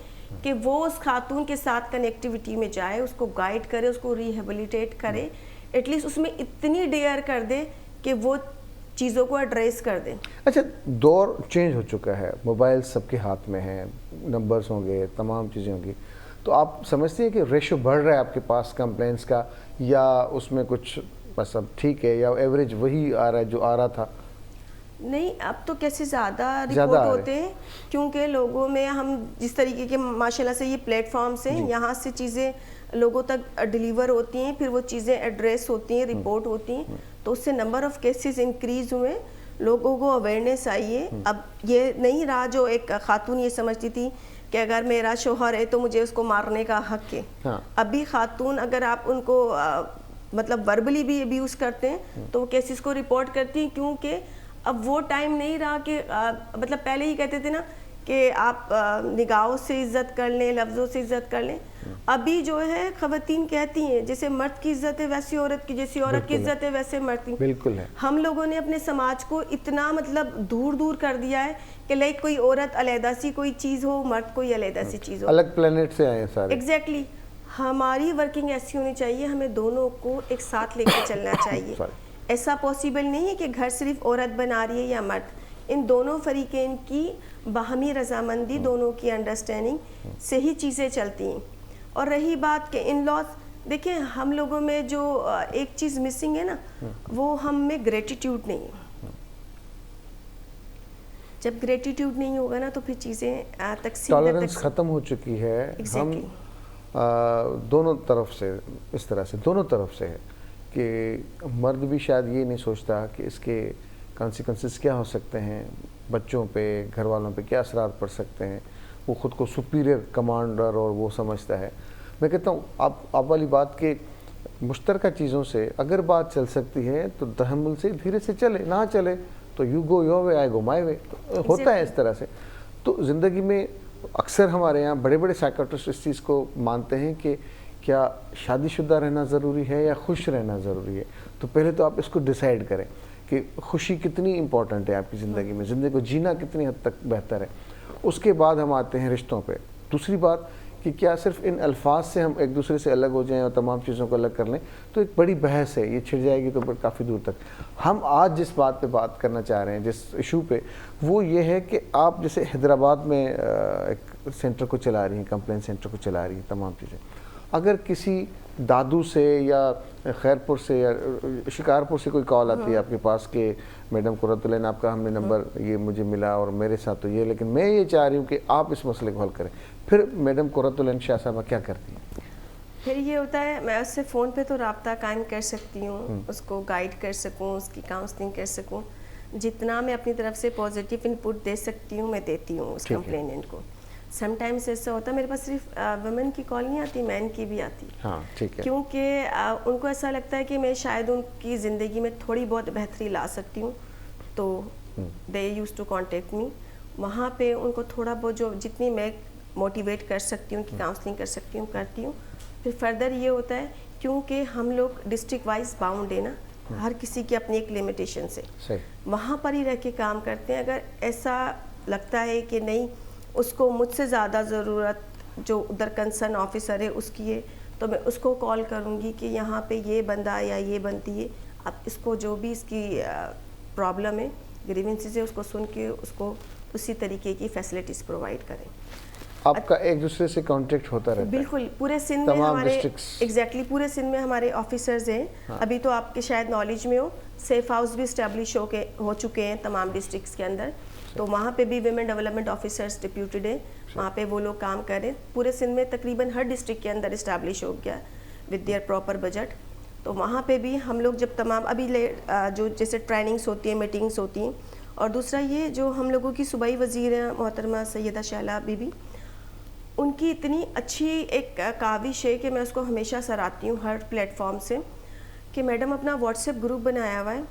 کہ وہ اس خاتون کے ساتھ کنیکٹیوٹی میں جائے, اس کو گائیڈ کرے, اس کو ریہیبلیٹیٹ کرے, ایٹ لیسٹ اس میں اتنی ڈیئر کر دے کہ وہ چیزوں کو ایڈریس کر دیں.
اچھا, دور چینج ہو چکا ہے, موبائل سب کے ہاتھ میں ہیں, نمبرز ہوں گے, تمام چیزیں ہوں گی, تو آپ سمجھتے ہیں کہ ریشو بڑھ رہا ہے آپ کے پاس کمپلینس کا, یا اس میں کچھ بس اب ٹھیک ہے, یا ایوریج وہی آ رہا ہے جو آ رہا تھا؟
نہیں, اب تو کیسے زیادہ رپورٹ ہوتے ہیں کیونکہ لوگوں میں ہم جس طریقے کے ماشاءاللہ سے یہ پلیٹ فارمز ہیں, یہاں سے چیزیں لوگوں تک ڈیلیور ہوتی ہیں, پھر وہ چیزیں ایڈریس ہوتی ہیں, رپورٹ ہوتی ہیں, تو اس سے نمبر آف کیسز انکریز ہوئے, لوگوں کو اویئرنیس آئی ہے. اب یہ نہیں رہا جو ایک خاتون یہ سمجھتی تھی کہ اگر میرا شوہر ہے تو مجھے اس کو مارنے کا حق ہے. ابھی خاتون اگر آپ ان کو مطلب وربلی بھی ابیوز کرتے ہیں تو وہ کیسز کو رپورٹ کرتی ہیں, کیونکہ اب وہ ٹائم نہیں رہا کہ مطلب پہلے ہی کہتے تھے نا کہ آپ نگاہوں سے عزت کر لیں, لفظوں سے عزت کر لیں. ابھی جو ہے خواتین کہتی ہیں جیسے مرد کی عزت ہے ویسی عورت کی, جیسی عورت کی عزت ہے ویسے مرد کی.
بالکل ہے.
ہم لوگوں نے اپنے سماج کو اتنا مطلب دور دور کر دیا ہے کہ لائک کوئی عورت علیحدہ سی کوئی چیز ہو, مرد کوئی علیحدہ سی چیز ہو,
الگ پلینٹ سے آئے ہیں سارے.
ایگزیکٹلی. ہماری ورکنگ ایسی ہونی چاہیے, ہمیں دونوں کو ایک ساتھ لے کے چلنا چاہیے. ایسا پاسبل نہیں ہے کہ گھر صرف عورت بنا رہی ہے یا مرد, ان دونوں فریقین کی باہمی رضامندی, دونوں کی انڈرسٹینڈنگ سے ہی چیزیں چلتی ہیں. اور رہی بات کہ ان لاز, دیکھیں ہم لوگوں میں جو ایک چیز مسنگ ہے نا, وہ ہم میں گریٹیٹیوڈ نہیں ہے. جب گریٹیٹیوڈ نہیں ہوگا نا تو پھر چیزیں
ٹالرنس ختم ہو چکی ہے. ہم دونوں طرف سے اس طرح سے, دونوں طرف سے ہے کہ مرد بھی شاید یہ نہیں سوچتا کہ اس کے کانسیکوینسز کیا ہو سکتے ہیں, بچوں پہ, گھر والوں پہ کیا اثرات پڑ سکتے ہیں. وہ خود کو سپیریئر کمانڈر اور وہ سمجھتا ہے. میں کہتا ہوں آپ والی بات کہ مشترکہ چیزوں سے اگر بات چل سکتی ہے تو تحمل سے دھیرے سے چلے, نہ چلے تو یو گو یور وے, آئی گو مائی وے, ہوتا ہے اس طرح سے. تو زندگی میں اکثر ہمارے یہاں بڑے بڑے سائیکٹرسٹ اس چیز کو مانتے ہیں کہ کیا شادی شدہ رہنا ضروری ہے یا خوش رہنا ضروری ہے. تو پہلے تو آپ اس کو ڈیسائیڈ کریں کہ خوشی کتنی امپورٹنٹ ہے آپ کی زندگی میں, زندگی کو جینا کتنی حد تک بہتر ہے. اس کے بعد ہم آتے ہیں رشتوں پہ. دوسری بات کہ کیا صرف ان الفاظ سے ہم ایک دوسرے سے الگ ہو جائیں اور تمام چیزوں کو الگ کر لیں تو ایک بڑی بحث ہے, یہ چھڑ جائے گی تو کافی دور تک. ہم آج جس بات پہ بات کرنا چاہ رہے ہیں, جس ایشو پہ, وہ یہ ہے کہ آپ جیسے حیدرآباد میں ایک سینٹر کو چلا رہی ہیں, کمپلین سینٹر کو چلا رہی ہیں, تمام چیزیں, اگر کسی دادو سے یا خیرپور سے یا شکارپور سے کوئی کال آتی ہے آپ کے پاس کہ میڈم قرۃ العین آپ کا ہم نے نمبر یہ مجھے ملا اور میرے ساتھ تو یہ, لیکن میں یہ چاہ رہی ہوں کہ آپ اس مسئلے کو حل کریں, پھر میڈم قرۃ العین شاہ صاحبہ کیا کرتی ہیں؟
پھر یہ ہوتا ہے میں اس سے فون پہ تو رابطہ قائم کر سکتی ہوں, اس کو گائیڈ کر سکوں, اس کی کاؤنسلنگ کر سکوں, جتنا میں اپنی طرف سے پازیٹیو انپٹ دے سکتی ہوں میں دیتی ہوں اس کمپلیننٹ کو. سم ٹائمس ایسا ہوتا ہے میرے پاس صرف ویمن کی کال نہیں آتی, مین کی بھی آتی,
ہاں ٹھیک ہے,
کیونکہ ان کو ایسا لگتا ہے کہ میں شاید ان کی زندگی میں تھوڑی بہت بہتری لا سکتی ہوں, تو they use to contact me. وہاں پہ ان کو تھوڑا بہت جو جتنی میں موٹیویٹ کر سکتی ہوں, کی کاؤنسلنگ کر سکتی ہوں کرتی ہوں. پھر فردر یہ ہوتا ہے کیونکہ ہم لوگ ڈسٹرکٹ وائز باؤنڈ ہے نا, ہر کسی کی اپنی ایک لمیٹیشن سے, وہاں پر ہی رہ کے کام کرتے ہیں. اگر ایسا لگتا ہے کہ نہیں اس کو مجھ سے زیادہ ضرورت جو ادھر کنسرن آفیسر ہے اس کی ہے, تو میں اس کو کال کروں گی کہ یہاں پہ یہ بندہ یا یہ بنتی ہے, اب اس کو جو بھی اس کی پرابلم ہے, گریونسز ہے, اس کو سن کے اس کو اسی طریقے کی فیسلٹیز پرووائڈ کریں.
آپ کا ایک دوسرے سے کانٹیکٹ ہوتا رہتا ہے؟
بالکل, پورے سندھ میں ہمارے ایگزیکٹلی پورے سندھ میں ہمارے آفیسرز ہیں. ابھی تو آپ کے شاید نالج میں ہو, سیف ہاؤس بھی اسٹیبلش ہو چکے ہیں تمام ڈسٹرکٹس کے اندر, تو وہاں پہ بھی ویمن ڈیولپمنٹ آفیسرز ڈپیوٹیڈ ہیں, وہاں پہ وہ لوگ کام کر رہے ہیں. پورے سندھ میں تقریباً ہر ڈسٹرکٹ کے اندر اسٹیبلش ہو گیا ود دیئر پراپر بجٹ. تو وہاں پہ بھی ہم لوگ جب تمام ابھی جو جیسے ٹریننگس ہوتی ہیں, میٹنگس ہوتی ہیں, اور دوسرا یہ جو ہم لوگوں کی صوبائی وزیر ہیں محترمہ سیدہ شہلا بی بی, ان کی اتنی اچھی ایک کاوش ہے کہ میں اس کو ہمیشہ سراہتی ہوں ہر پلیٹ فارم سے, کہ میڈم اپنا واٹس ایپ گروپ بنایا ہوا ہے,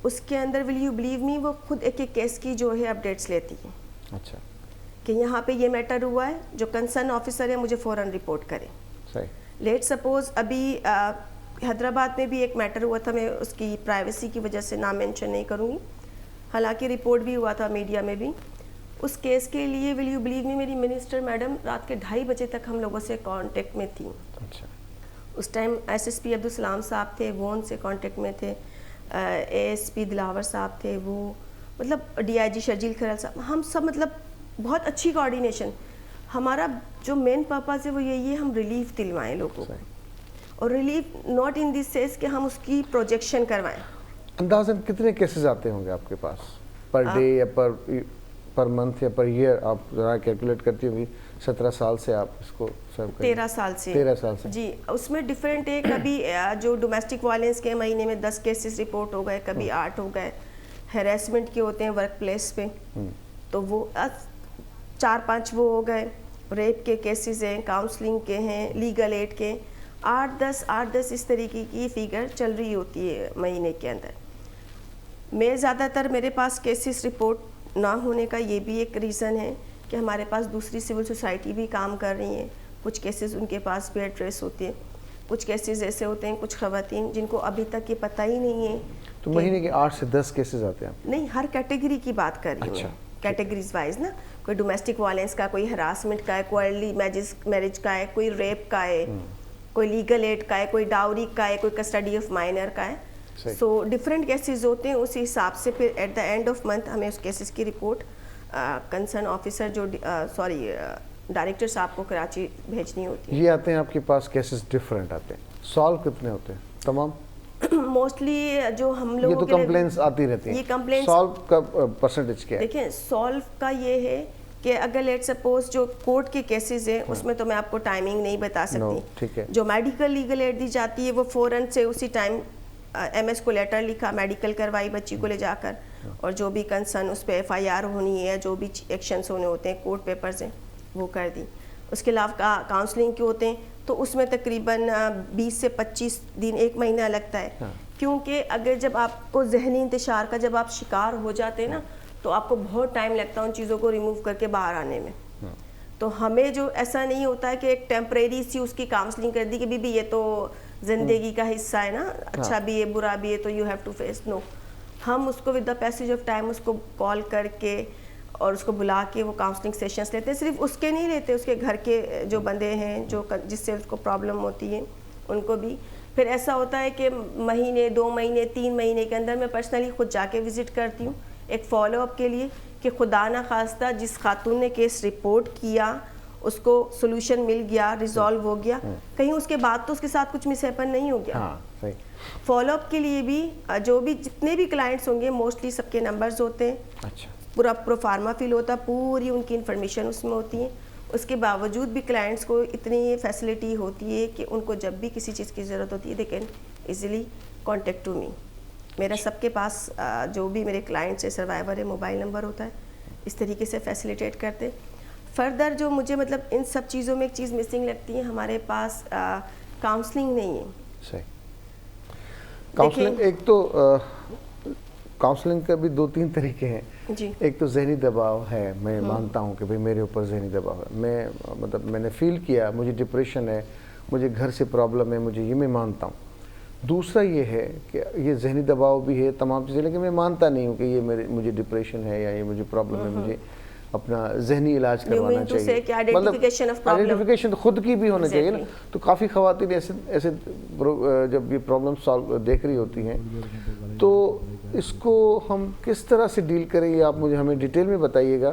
اس کے اندر ول یو بلیو می وہ خود ایک ایک کیس کی جو ہے اپڈیٹس لیتی ہیں.
اچھا,
کہ یہاں پہ یہ میٹر ہوا ہے, جو کنسرن آفیسر ہے مجھے فوراً رپورٹ کرے. لیٹ سپوز ابھی حیدرآباد میں بھی ایک میٹر ہوا تھا, میں اس کی پرائیویسی کی وجہ سے نام مینشن نہیں کروں گی, حالانکہ رپورٹ بھی ہوا تھا میڈیا میں بھی. اس کیس کے لیے ول یو بلیو می میری منسٹر میڈم رات کے 2:30 بجے تک ہم لوگوں سے کانٹیکٹ میں تھیں.
اچھا,
اس time S S P Abdussalam sahab تھے, وہ ان سے کانٹیکٹ میں تھے, اے ایس پی دلاور صاحب تھے, وہ مطلب ڈی آئی جی شرجیل کھرل صاحب, ہم سب مطلب بہت اچھی کوآرڈینیشن. ہمارا جو مین پرپز ہے وہ یہی ہے ہم ریلیف دلوائیں لوگوں کو, اور relief not in this sense کہ ہم اس کی پروجیکشن کروائیں.
اندازاً کتنے کیسز آتے ہوں گے آپ کے پاس پر ڈے یا پر منتھ یا پر ایئر؟ آپ ذرا کیلکولیٹ کرتی ہوں گی, 17 سال سے آپ اس کو سرو کر
13 سال سے جی. اس میں ڈفرینٹ ہے, کبھی جو ڈومیسٹک وائلنس کے مہینے میں 10 کیسز رپورٹ ہو گئے, کبھی 8 ہو گئے. ہیراسمنٹ کے ہوتے ہیں ورک پلیس پہ, تو وہ 4-5 وہ ہو گئے. ریپ کے کیسز ہیں, کاؤنسلنگ کے ہیں, لیگل ایڈ کے 8-10 اس طریقے کی فگر چل رہی ہوتی ہے مہینے کے اندر. میں زیادہ تر میرے پاس کیسز رپورٹ نہ ہونے کا یہ بھی ایک ریزن ہے کہ ہمارے پاس دوسری سول سوسائٹی بھی کام کر رہی ہیں. کچھ کیسز ان کے پاس بھی ایڈریس ہوتے ہیں, کچھ کیسز ایسے ہوتے ہیں, کچھ خواتین جن کو ابھی تک یہ پتہ ہی نہیں ہے. تو
مہینے کے 8 سے 10 کیسز آتے ہیں؟
نہیں, ہر کیٹیگری کی بات کر رہی ہوں, کیٹیگریز وائز نا. کوئی ڈومیسٹک وائلنس کا, کوئی ہراسمنٹ کا ہے, کوئی ارلی میرج کا ہے, کوئی ریپ کا ہے, کوئی لیگل ایڈ کا ہے, کوئی ڈاوری کا ہے, کوئی کسٹڈی آف مائنر کا ہے. سو ڈفرینٹ کیسز ہوتے ہیں. اسی حساب سے پھر at the end of month ہمیں اس کیسز کی رپورٹ کنسرن آفیسر جو ڈائریکٹر صاحب کو کراچی بھیجنی ہوتی ہے.
یہ آتے ہیں آپ کے پاس کیسز ڈفرینٹ آتے ہیں, سالو کتنے ہوتے ہیں تمام؟
موسٹلی جو ہم لوگوں
یہ تو کمپلینس آتی رہتی ہیں,
یہ کمپلینس
سالو کا پرسنٹیج کیا ہے؟
دیکھیں, سالو کا یہ ہے کہ اگر لیٹ سپوز جو کورٹ کے کیسز ہیں اس میں تو میں آپ کو ٹائمنگ نہیں بتا سکتی. جو میڈیکل لیگل ایڈ دی جاتی ہے وہ فوراً سے اسی ٹائم ایم ایس کو لیٹر لکھا, میڈیکل کروائی بچی کو لے جا کر, اور جو بھی کنسرن اس پہ ایف آئی آر ہونی ہے, جو بھی ایکشنس ہونے ہوتے ہیں, کورٹ پیپرز ہیں, وہ کر دی. اس کے علاوہ کاؤنسلنگ کے ہوتے ہیں تو اس میں تقریباً 20 سے 25 دن, 1 مہینہ لگتا ہے. کیونکہ اگر جب آپ کو ذہنی انتشار کا جب آپ شکار ہو جاتے ہیں نا, تو آپ کو بہت ٹائم لگتا ہے ان چیزوں کو ریموو کر کے باہر آنے میں. تو ہمیں جو ایسا نہیں ہوتا ہے کہ ایک ٹیمپریری سی اس کی کاؤنسلنگ کر دی کہ بی یہ تو زندگی کا حصہ ہے نا, اچھا بھی ہے برا بھی ہے, تو you have to face. No, ہم اس کو with the passage of time اس کو کال کر کے اور اس کو بلا کے وہ کاؤنسلنگ سیشنز لیتے ہیں. صرف اس کے نہیں لیتے, اس کے گھر کے جو بندے ہیں جو جس سے اس کو پرابلم ہوتی ہے ان کو بھی. پھر ایسا ہوتا ہے کہ مہینے 2 مہینے 3 مہینے کے اندر میں پرسنلی خود جا کے وزٹ کرتی ہوں ایک فالو اپ کے لیے کہ خدا نہ خواستہ جس خاتون نے کیس رپورٹ کیا اس کو سولوشن مل گیا, ریزالو ہو گیا, کہیں اس کے بعد تو اس کے ساتھ کچھ مس ہیپن نہیں ہو گیا. فالو اپ کے لیے بھی جو بھی جتنے بھی کلائنٹس ہوں گے موسٹلی سب کے نمبرز ہوتے ہیں.
اچھا,
پورا پروفارما فل ہوتا ہے, پوری ان کی انفارمیشن اس میں ہوتی ہے. اس کے باوجود بھی کلائنٹس کو اتنی فیسلٹی ہوتی ہے کہ ان کو جب بھی کسی چیز کی ضرورت ہوتی ہے they can easily contact to me. میرا سب کے پاس جو بھی میرے کلائنٹس ہے سروائیور ہے موبائل نمبر ہوتا ہے, اس طریقے سے فیسیلیٹیٹ کرتے. فردر جو مجھے مطلب ان سب چیزوں میں ایک چیز مسنگ لگتی ہے, ہمارے پاس کاؤنسلنگ نہیں ہے.
صحیح. کاؤنسلنگ ایک تو کاؤنسلنگ کا بھی 2-3 طریقے ہیں.
جی,
ایک تو ذہنی دباؤ ہے, میں مانتا ہوں کہ بھئی میرے اوپر ذہنی دباؤ ہے, میں نے فیل کیا مجھے ڈپریشن ہے, مجھے گھر سے پرابلم ہے, مجھے یہ میں مانتا ہوں. دوسرا یہ ہے کہ یہ ذہنی دباؤ بھی ہے تمام چیزیں, لیکن میں مانتا نہیں ہوں کہ یہ مجھے ڈپریشن ہے یا یہ مجھے پرابلم ہے, مجھے اپنا ذہنی علاج کروانا چاہیے. آئیڈینٹیفیکیشن خود کی بھی ہونا چاہیے نا. تو کافی خواتین ایسے جب یہ پرابلم سالو دیکھ رہی ہوتی ہیں تو اس کو ہم کس طرح سے ڈیل کریں یہ آپ مجھے ہمیں ڈیٹیل میں بتائیے گا.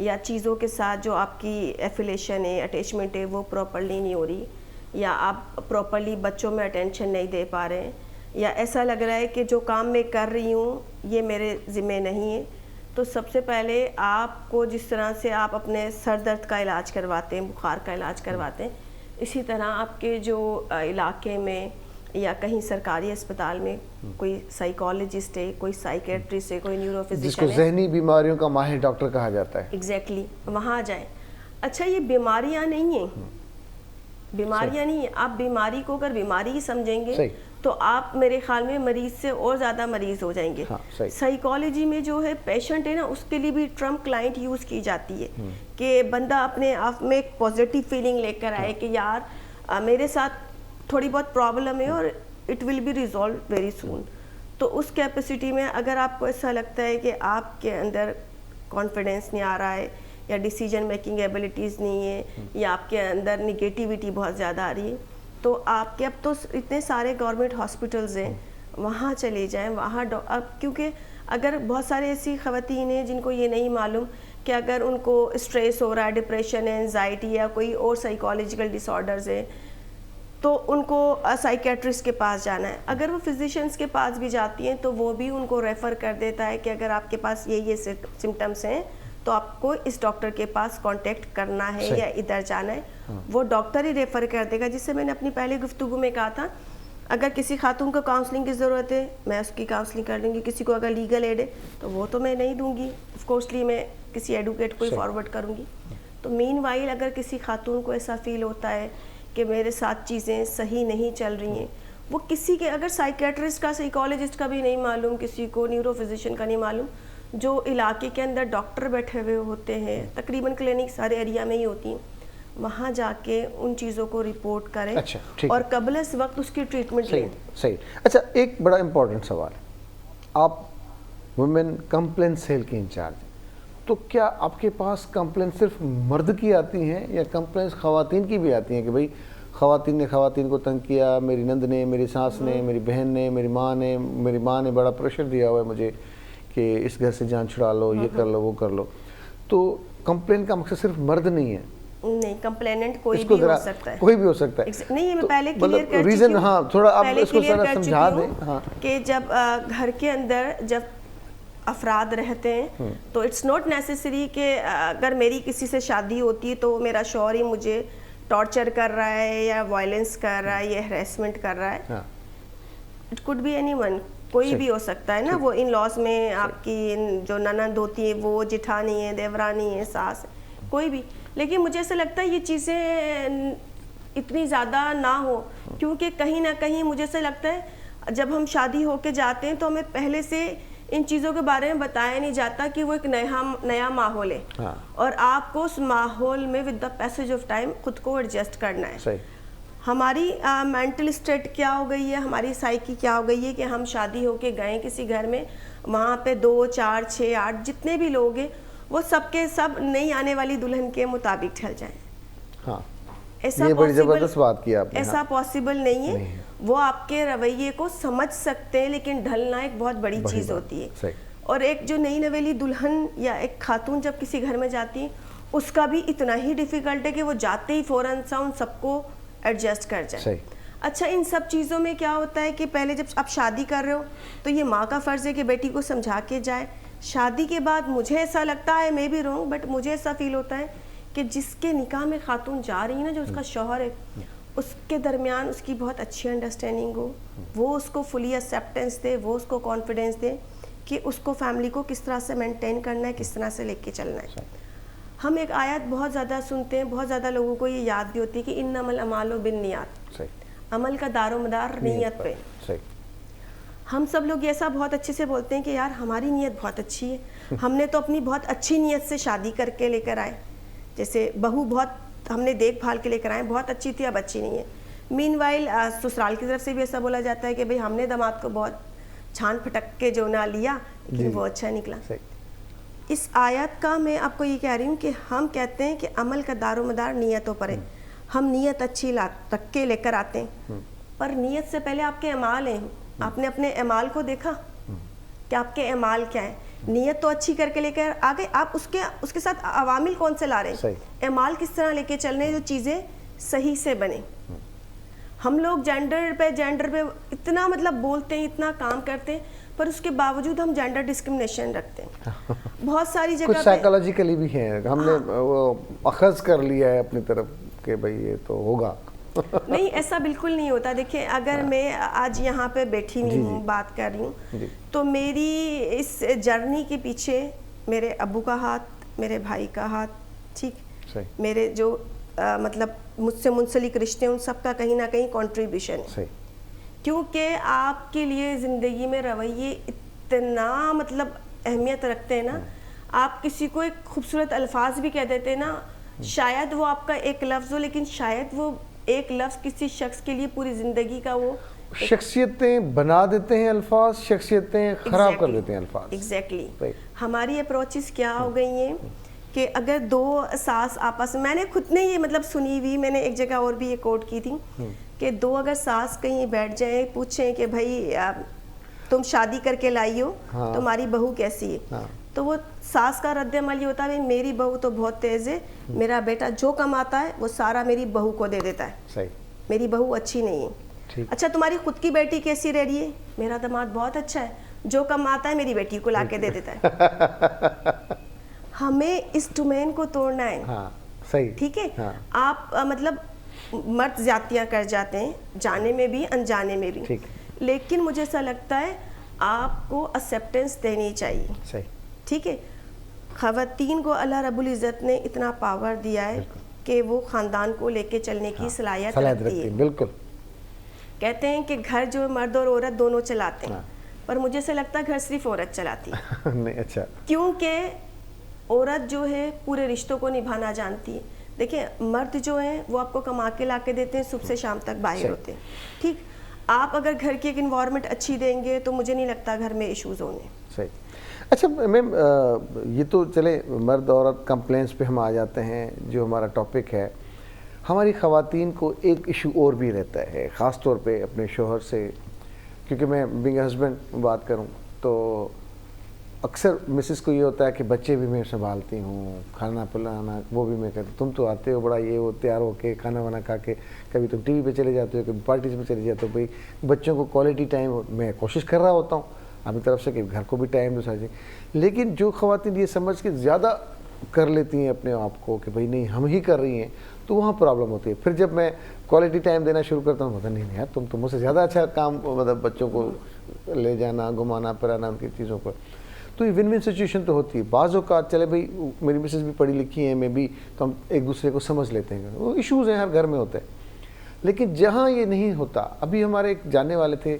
یا چیزوں کے ساتھ جو آپ کی ایفیلیشن ہے, اٹیچمنٹ ہے, وہ پراپرلی نہیں ہو رہی, یا آپ پراپرلی بچوں میں اٹینشن نہیں دے پا رہے ہیں, یا ایسا لگ رہا ہے کہ جو کام میں کر رہی ہوں یہ میرے ذمہ نہیں ہے, تو سب سے پہلے آپ کو جس طرح سے آپ اپنے سر درد کا علاج کرواتے ہیں, بخار کا علاج کرواتے ہیں, اسی طرح آپ کے جو علاقے میں یا کہیں سرکاری اسپتال میں کوئی سائیکالوجسٹ ہے, کوئی سائیکیٹرسٹ ہے, کوئی نیورو
جس کو
فزیشین ہے,
ذہنی بیماریوں کا ماہر ڈاکٹر کہا جاتا ہے.
ایگزیکٹلی وہاں جائیں. اچھا یہ بیماریاں نہیں ہیں, بیماریاں نہیں ہیں, آپ بیماری کو اگر بیماری ہی سمجھیں گے تو آپ میرے خیال میں مریض سے اور زیادہ مریض ہو جائیں گے. سائیکالوجی میں جو ہے پیشنٹ ہے نا, اس کے لیے بھی ٹرمپ کلائنٹ یوز کی جاتی ہے کہ بندہ اپنے آپ میں ایک پازیٹیو فیلنگ لے کر آئے کہ یار میرے ساتھ تھوڑی بہت پرابلم ہے اور it will be resolve very soon. تو اس کیپیسٹی میں اگر آپ کو ایسا لگتا ہے کہ آپ کے اندر کانفیڈنس نہیں آ رہا ہے, یا ڈیسیجن میکنگ ایبلٹیز نہیں ہے, یا آپ کے اندر نگیٹیوٹی بہت زیادہ آ رہی ہے, تو آپ کے اب تو اتنے سارے گورنمنٹ ہاسپٹلز ہیں, وہاں چلے جائیں. وہاں اب کیونکہ اگر بہت سارے ایسی خواتین ہیں جن کو یہ نہیں معلوم کہ اگر ان کو اسٹریس ہو رہا ہے, ڈپریشن ہے, انزائٹی یا کوئی اور سائیکالوجیکل ڈس آرڈرز ہیں, تو ان کو سائیکیٹرسٹ کے پاس جانا ہے. اگر وہ فزیشینس کے پاس بھی جاتی ہیں تو وہ بھی ان کو ریفر کر دیتا ہے کہ اگر آپ کے پاس یہ سمٹمس ہیں تو آپ کو اس ڈاکٹر کے پاس کانٹیکٹ کرنا ہے یا ادھر جانا ہے. وہ ڈاکٹر ہی ریفر کر دے گا. جس سے میں نے اپنی پہلے گفتگو میں کہا تھا, اگر کسی خاتون کو کاؤنسلنگ کی ضرورت ہے میں اس کی کاؤنسلنگ کر دوں گی, کسی کو اگر لیگل ایڈ ہے تو وہ تو میں نہیں دوں گی, آف کورسلی میں کسی ایڈوکیٹ کو ہی فارورڈ کروں گی. تو مین وائل اگر کسی خاتون کو ایسا فیل ہوتا ہے کہ میرے ساتھ چیزیں صحیح نہیں چل رہی ہیں, وہ کسی کے اگر سائیکیٹرسٹ کا, سائیکالوجسٹ کا بھی نہیں معلوم, کسی کو نیورو فزیشین کا نہیں معلوم, جو علاقے کے اندر ڈاکٹر بیٹھے ہوئے ہوتے ہیں, تقریباً کلینک سارے ایریا میں ہی ہوتی ہیں, وہاں جا کے ان چیزوں کو رپورٹ کریں اور قبل اس وقت اس کی ٹریٹمنٹ لیں.
صحیح. اچھا ایک بڑا امپورٹنٹ سوال, آپ وومن کمپلین سیل کے انچارج, تو کیا آپ کے پاس کمپلین صرف مرد کی آتی ہیں یا کمپلینس خواتین کی بھی آتی ہیں کہ بھئی خواتین نے خواتین کو تنگ کیا, میری نند نے, میری ساس نے, میری بہن نے, میری ماں نے بڑا پریشر دیا ہوا ہے مجھے کہ اس گھر سے جان چھڑا لو, یہ کر لو, وہ کر لو. تو کمپلین کا مقصد صرف مرد نہیں ہے.
نہیں, کمپلیننٹ کوئی بھی ہو سکتا ہے,
کوئی بھی ہو سکتا ہے.
نہیں میں پہلے کلیئر کر
ریزن, ہاں تھوڑا آپ اس کو ذرا سمجھا دیں.
کہ جب گھر کے اندر جب افراد رہتے ہیں تو اٹس ناٹ نیسیسری کہ اگر میری کسی سے شادی ہوتی ہے تو میرا شوہر ہی مجھے ٹارچر کر رہا ہے یا وائلنس کر رہا ہے یا ہریسمنٹ کر رہا ہے. It could be any one, کوئی بھی ہو سکتا ہے نا. وہ ان لاز میں آپ کی جو ننند ہوتی ہے وہ جٹھانی ہے, دیورانی ہے, ساس, کوئی بھی. لیکن مجھے ایسا لگتا ہے یہ چیزیں اتنی زیادہ نہ ہو, کیونکہ کہیں نہ کہیں مجھے ایسا لگتا ہے جب ہم شادی ہو کے جاتے ہیں تو ہمیں پہلے سے ان چیزوں کے بارے میں بتایا نہیں جاتا کہ وہ ایک نیا ماحول ہے, اور آپ کو اس ماحول میں with the passage of time خود کو ایڈجسٹ کرنا ہے. ہماری مینٹل اسٹیٹ کیا ہو گئی ہے, ہماری سائیکی کیا ہو گئی ہے کہ ہم شادی ہو کے گئے کسی گھر میں, وہاں پہ 2, 4, 6, 8 جتنے بھی لوگ ہیں وہ سب کے سب نہیں آنے والی دلہن کے مطابق ڈھل جائیں.
یہ بڑی زبردست بات کی آپ نے.
ایسا پاسبل نہیں ہے. وہ آپ کے رویے کو سمجھ سکتے ہیں لیکن ڈھلنا ایک بہت بڑی چیز ہوتی ہے. اور ایک جو نئی نویلی دلہن یا ایک خاتون جب کسی گھر میں جاتی ہے اس کا بھی اتنا ہی ڈیفیکلٹ ہے کہ وہ جاتے ہی فوراً سا ان سب کو ایڈجسٹ کر جائے. اچھا ان سب چیزوں میں کیا ہوتا ہے کہ پہلے جب آپ شادی کر رہے ہو تو یہ ماں کا فرض ہے کہ بیٹی کو سمجھا کے جائے. شادی کے بعد مجھے ایسا لگتا ہے, میں بھی رہوں, بٹ مجھے ایسا فیل ہوتا ہے کہ جس کے نکاح میں خاتون جا رہی ہے نا, جو اس کا شوہر ہے, اس کے درمیان اس کی بہت اچھی انڈرسٹینڈنگ ہو, وہ اس کو فلی ایکسیپٹنس دے, وہ اس کو کانفیڈنس دے کہ اس کو فیملی کو کس طرح سے مینٹین کرنا ہے, کس طرح سے لے کے چلنا ہے. ہم ایک آیت بہت زیادہ سنتے ہیں, بہت زیادہ لوگوں کو یہ یاد بھی ہوتی ہے کہ انما الاعمال بالنیات, عمل کا دار و مدار نیت پہ. ہم سب لوگ ایسا بہت اچھے سے بولتے ہیں کہ یار ہماری نیت بہت اچھی ہے, ہم نے تو اپنی بہت اچھی نیت سے شادی کر کے لے کر آئے, جیسے بہو بہت ہم نے دیکھ بھال کے لے کر آئے, بہت اچھی تھی اب اچھی نہیں ہے. مین وائل سسرال کی طرف سے بھی ایسا بولا جاتا ہے کہ بھئی ہم نے داماد کو بہت چھان پھٹک کے جو نہ لیا لیکن وہ اچھا نکلا. اس آیت کا میں آپ کو یہ کہہ رہی ہوں کہ ہم کہتے ہیں کہ عمل کا دار و مدار نیتوں پر ہے. ہم نیت اچھی رکھ کے لے کر آتے ہیں, پر نیت سے پہلے آپ کے اعمال ہیں. آپ نے اپنے اعمال کو دیکھا کہ آپ کے اعمال کیا ہیں. نیت تو اچھی کر کے لے کر آگے آپ اس کے ساتھ عوامل کون سے لا رہے ہیں, اعمال کس طرح لے کے چل رہے ہیں جو چیزیں صحیح سے بنے. ہم لوگ جینڈر پہ اتنا مطلب بولتے ہیں, اتنا کام کرتے ہیں, پر اس کے باوجود ہم جینڈر ڈسکرمنیشن رکھتے ہیں بہت ساری جگہ.
کچھ سائیکالوجیکلی بھی ہیں, ہم نے وہ اخذ کر لیا ہے اپنی طرف کہ بھئی یہ تو ہوگا.
نہیں, ایسا بالکل نہیں ہوتا. دیکھیں اگر میں آج یہاں پہ بیٹھی ہوئی ہوں, بات کر رہی ہوں, تو میری اس جرنی کے پیچھے میرے ابو کا ہاتھ, میرے بھائی کا ہاتھ, ٹھیک, میرے جو مطلب مجھ سے منسلک رشتے ان سب کا کہیں نہ کہیں کنٹریبیوشن ہے. کیونکہ آپ کے لیے زندگی میں رویے اتنا مطلب اہمیت رکھتے ہیں نا. آپ کسی کو ایک خوبصورت الفاظ بھی کہہ دیتے ہیں نا, شاید وہ آپ کا ایک لفظ ہو, لیکن شاید وہ ایک لفظ کسی شخص کے لیے پوری زندگی کا وہ
شخصیتیں بنا دیتے ہیں الفاظ, شخصیتیں خراب کر دیتے ہیں الفاظ.
ایگزیکٹلی. ہماری اپروچز کیا ہو گئی ہیں کہ اگر دو ساس آپس میں نے خود نے یہ مطلب سنی ہوئی, میں نے ایک جگہ اور بھی یہ کوٹ کی تھی کہ دو اگر ساس کہیں بیٹھ جائیں, پوچھیں کہ بھائی تم شادی کر کے لائی ہو, تمہاری بہو کیسی ہے, تو وہ ساس کا رد عمل یہ ہوتا ہے میری بہو تو بہت تیز ہے, میرا بیٹا جو کماتا ہے وہ سارا میری بہو کو دے دیتا ہے, میری بہو اچھی نہیں ہے. اچھا تمہاری خود کی بیٹی کیسی رہ رہی ہے, میرا داماد بہت اچھا ہے, جو کماتا ہے میری بیٹی کو لا کے دے دیتا ہے. ہمیں اس ڈومین کو توڑنا ہے, ٹھیک ہے. آپ مطلب مرد زیادتیاں کر جاتے ہیں, جانے میں بھی انجانے میں بھی, لیکن مجھے ایسا لگتا ہے آپ کو ایکسیپٹنس دینی چاہیے, ٹھیک ہے. خواتین کو اللہ رب العزت نے اتنا پاور دیا ہے کہ وہ خاندان کو لے کے چلنے کی صلاحیت رکھتی ہے.
بالکل.
کہتے ہیں کہ گھر جو مرد اور عورت دونوں چلاتے ہیں, پر مجھے ایسا لگتا ہے گھر صرف عورت چلاتی ہے.
نہیں, اچھا.
کیونکہ عورت جو ہے پورے رشتوں کو نبھانا جانتی ہے. دیکھیں مرد جو ہیں وہ آپ کو کما کے لا کے دیتے ہیں, صبح سے شام تک باہر ہوتے ہیں, ٹھیک. آپ اگر گھر کی ایک انوائرمنٹ اچھی دیں گے تو مجھے نہیں لگتا گھر میں ایشوز ہونے.
صحیح. اچھا میم, یہ تو چلے مرد عورت کمپلینس پہ ہم آ جاتے ہیں, جو ہمارا ٹاپک ہے. ہماری خواتین کو ایک ایشو اور بھی رہتا ہے, خاص طور پہ اپنے شوہر سے, کیونکہ میں بینگ ہسبینڈ بات کروں تو اکثر مسز کو یہ ہوتا ہے کہ بچے بھی میں سنبھالتی ہوں, کھانا پلانا وہ بھی میں کہتی ہوں, تم تو آتے ہو بڑا یہ وہ تیار ہو کے کھانا وانا کھا کے, کبھی تم ٹی وی پہ چلے جاتے ہو, کبھی پارٹیز میں چلے جاتے ہو. بھائی بچوں کو کوالٹی ٹائم میں کوشش کر رہا ہوتا ہوں اپنی طرف سے کہ گھر کو بھی ٹائم دو ساری, لیکن جو خواتین یہ سمجھ کے زیادہ کر لیتی ہیں اپنے آپ کو کہ بھائی نہیں ہم ہی کر رہی ہیں, تو وہاں پرابلم ہوتی ہے. پھر جب میں کوالٹی ٹائم دینا شروع کرتا ہوں, نہیں نہیں یار تم تو مجھ سے زیادہ اچھا کام, مطلب بچوں کو لے جانا گھمانا پھرانا ان کی چیزوں پر, تو یہ ون ون سچویشن تو ہوتی ہے. بعض اوقات چلے بھائی میری مسز بھی پڑھی لکھی ہیں, میں بھی, تو ہم ایک دوسرے کو سمجھ لیتے ہیں, وہ ایشوز ہیں ہر گھر میں ہوتے ہیں. لیکن جہاں یہ نہیں ہوتا, ابھی ہمارے ایک جاننے والے تھے,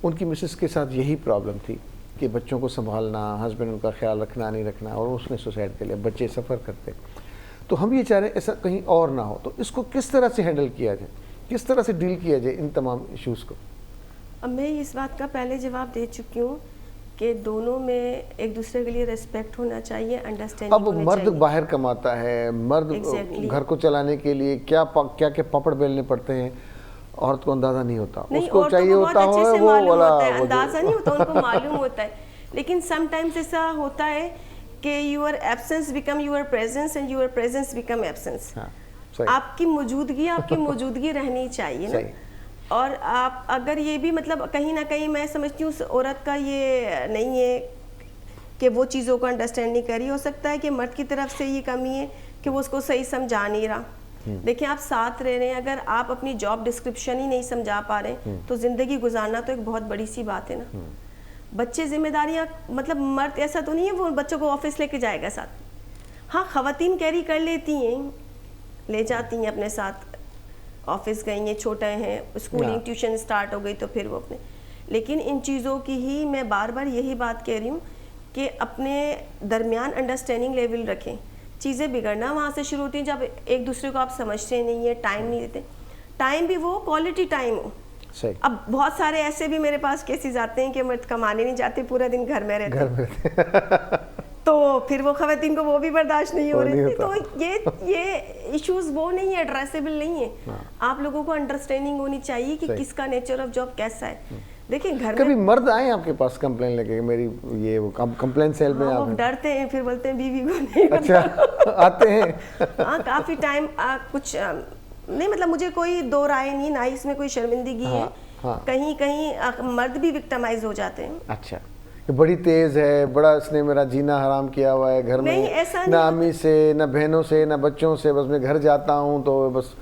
ان کی مسز کے ساتھ یہی پرابلم تھی کہ بچوں کو سنبھالنا, ہسبینڈ ان کا خیال رکھنا نہیں رکھنا, اور اس نے سوسائڈ کر لیا, بچے سفر کرتے. تو ہم یہ چاہ رہے ہیں ایسا کہیں اور نہ ہو, تو اس کو کس طرح سے ہینڈل کیا جائے, کس طرح سے ڈیل کیا جائے ان تمام ایشوز کو.
اب میں اس بات کا پہلے جواب دے چکی ہوں کہ دونوں میں ایک دوسرے کے لیے ریسپیکٹ ہونا چاہیے, انڈرسٹینڈنگ
اب مرد باہر کماتا ہے, مرد گھر کو چلانے کے لیے کیا کیا پاپڑ بیلنے پڑتے ہیں, عورت کو اندازہ نہیں ہوتا. اس کو چاہیے ہوتا ہے وہ والا,
اندازہ نہیں ہوتا, ان کو معلوم ہوتا ہے. لیکن سم ٹائمز ایسا ہوتا ہے کہ your absence become your presence and your presence become absence. آپ کی موجودگی رہنی چاہیے نا. اور آپ اگر یہ بھی مطلب کہیں نہ کہیں میں سمجھتی ہوں اس عورت کا یہ نہیں ہے کہ وہ چیزوں کو انڈرسٹینڈ نہیں کر رہی, ہو سکتا ہے کہ مرد کی طرف سے یہ کمی ہے کہ وہ اس کو صحیح سمجھا نہیں رہا. دیکھیں آپ ساتھ رہ رہے ہیں, اگر آپ اپنی جاب ڈسکرپشن ہی نہیں سمجھا پا رہے تو زندگی گزارنا تو ایک بہت بڑی سی بات ہے نا. بچے ذمہ داریاں, مطلب مرد ایسا تو نہیں ہے وہ بچوں کو آفس لے کے جائے گا ساتھ. ہاں خواتین کیری کر لیتی ہیں, لے جاتی ہیں اپنے ساتھ, آفس گئی ہیں, چھوٹے ہیں, اسکولنگ ٹیوشن سٹارٹ ہو گئی تو پھر وہ اپنے. لیکن ان چیزوں کی ہی میں بار بار یہی بات کہہ رہی ہوں کہ اپنے درمیان انڈرسٹینڈنگ لیول رکھیں. چیزیں بگڑنا وہاں سے شروع ہوتی ہیں جب ایک دوسرے کو آپ سمجھتے نہیں ہیں, ٹائم نہیں دیتے. ٹائم بھی وہ کوالٹی ٹائم ہو. اب بہت سارے ایسے بھی میرے پاس کیسز آتے ہیں کہ مرد کمانے نہیں جاتے, پورا دن گھر میں رہتے, تو پھر وہ خواتین کو وہ بھی برداشت نہیں ہو رہی تھی. تو یہ ایشوز وہ نہیں ہے, ایڈریسیبل نہیں ہے. آپ لوگوں کو انڈرسٹینڈنگ ہونی چاہیے کہ کس کا نیچر آف جاب کیسا ہے. دیکھیں گھر میں
کبھی مرد آئے آپ کے پاس کمپلین لے کے میری یہ وہ کمپلین سیل میں
وہ
آپ
ڈرتے ہیں پھر بولتے ہیں بیوی کو نہیں
اچھا آتے ہیں
ہاں کافی ٹائم کچھ نہیں مطلب مجھے کوئی دو رائے نہیں نہ اس میں کوئی شرمندگی ہے, کہیں کہیں مرد بھی وکٹمائز ہو جاتے ہیں.
اچھا بڑی تیز ہے, بڑا اس نے میرا جینا حرام کیا ہوا ہے گھر میں, نہ امی سے نہ بہنوں سے نہ بچوں سے, بس میں گھر جاتا ہوں تو بس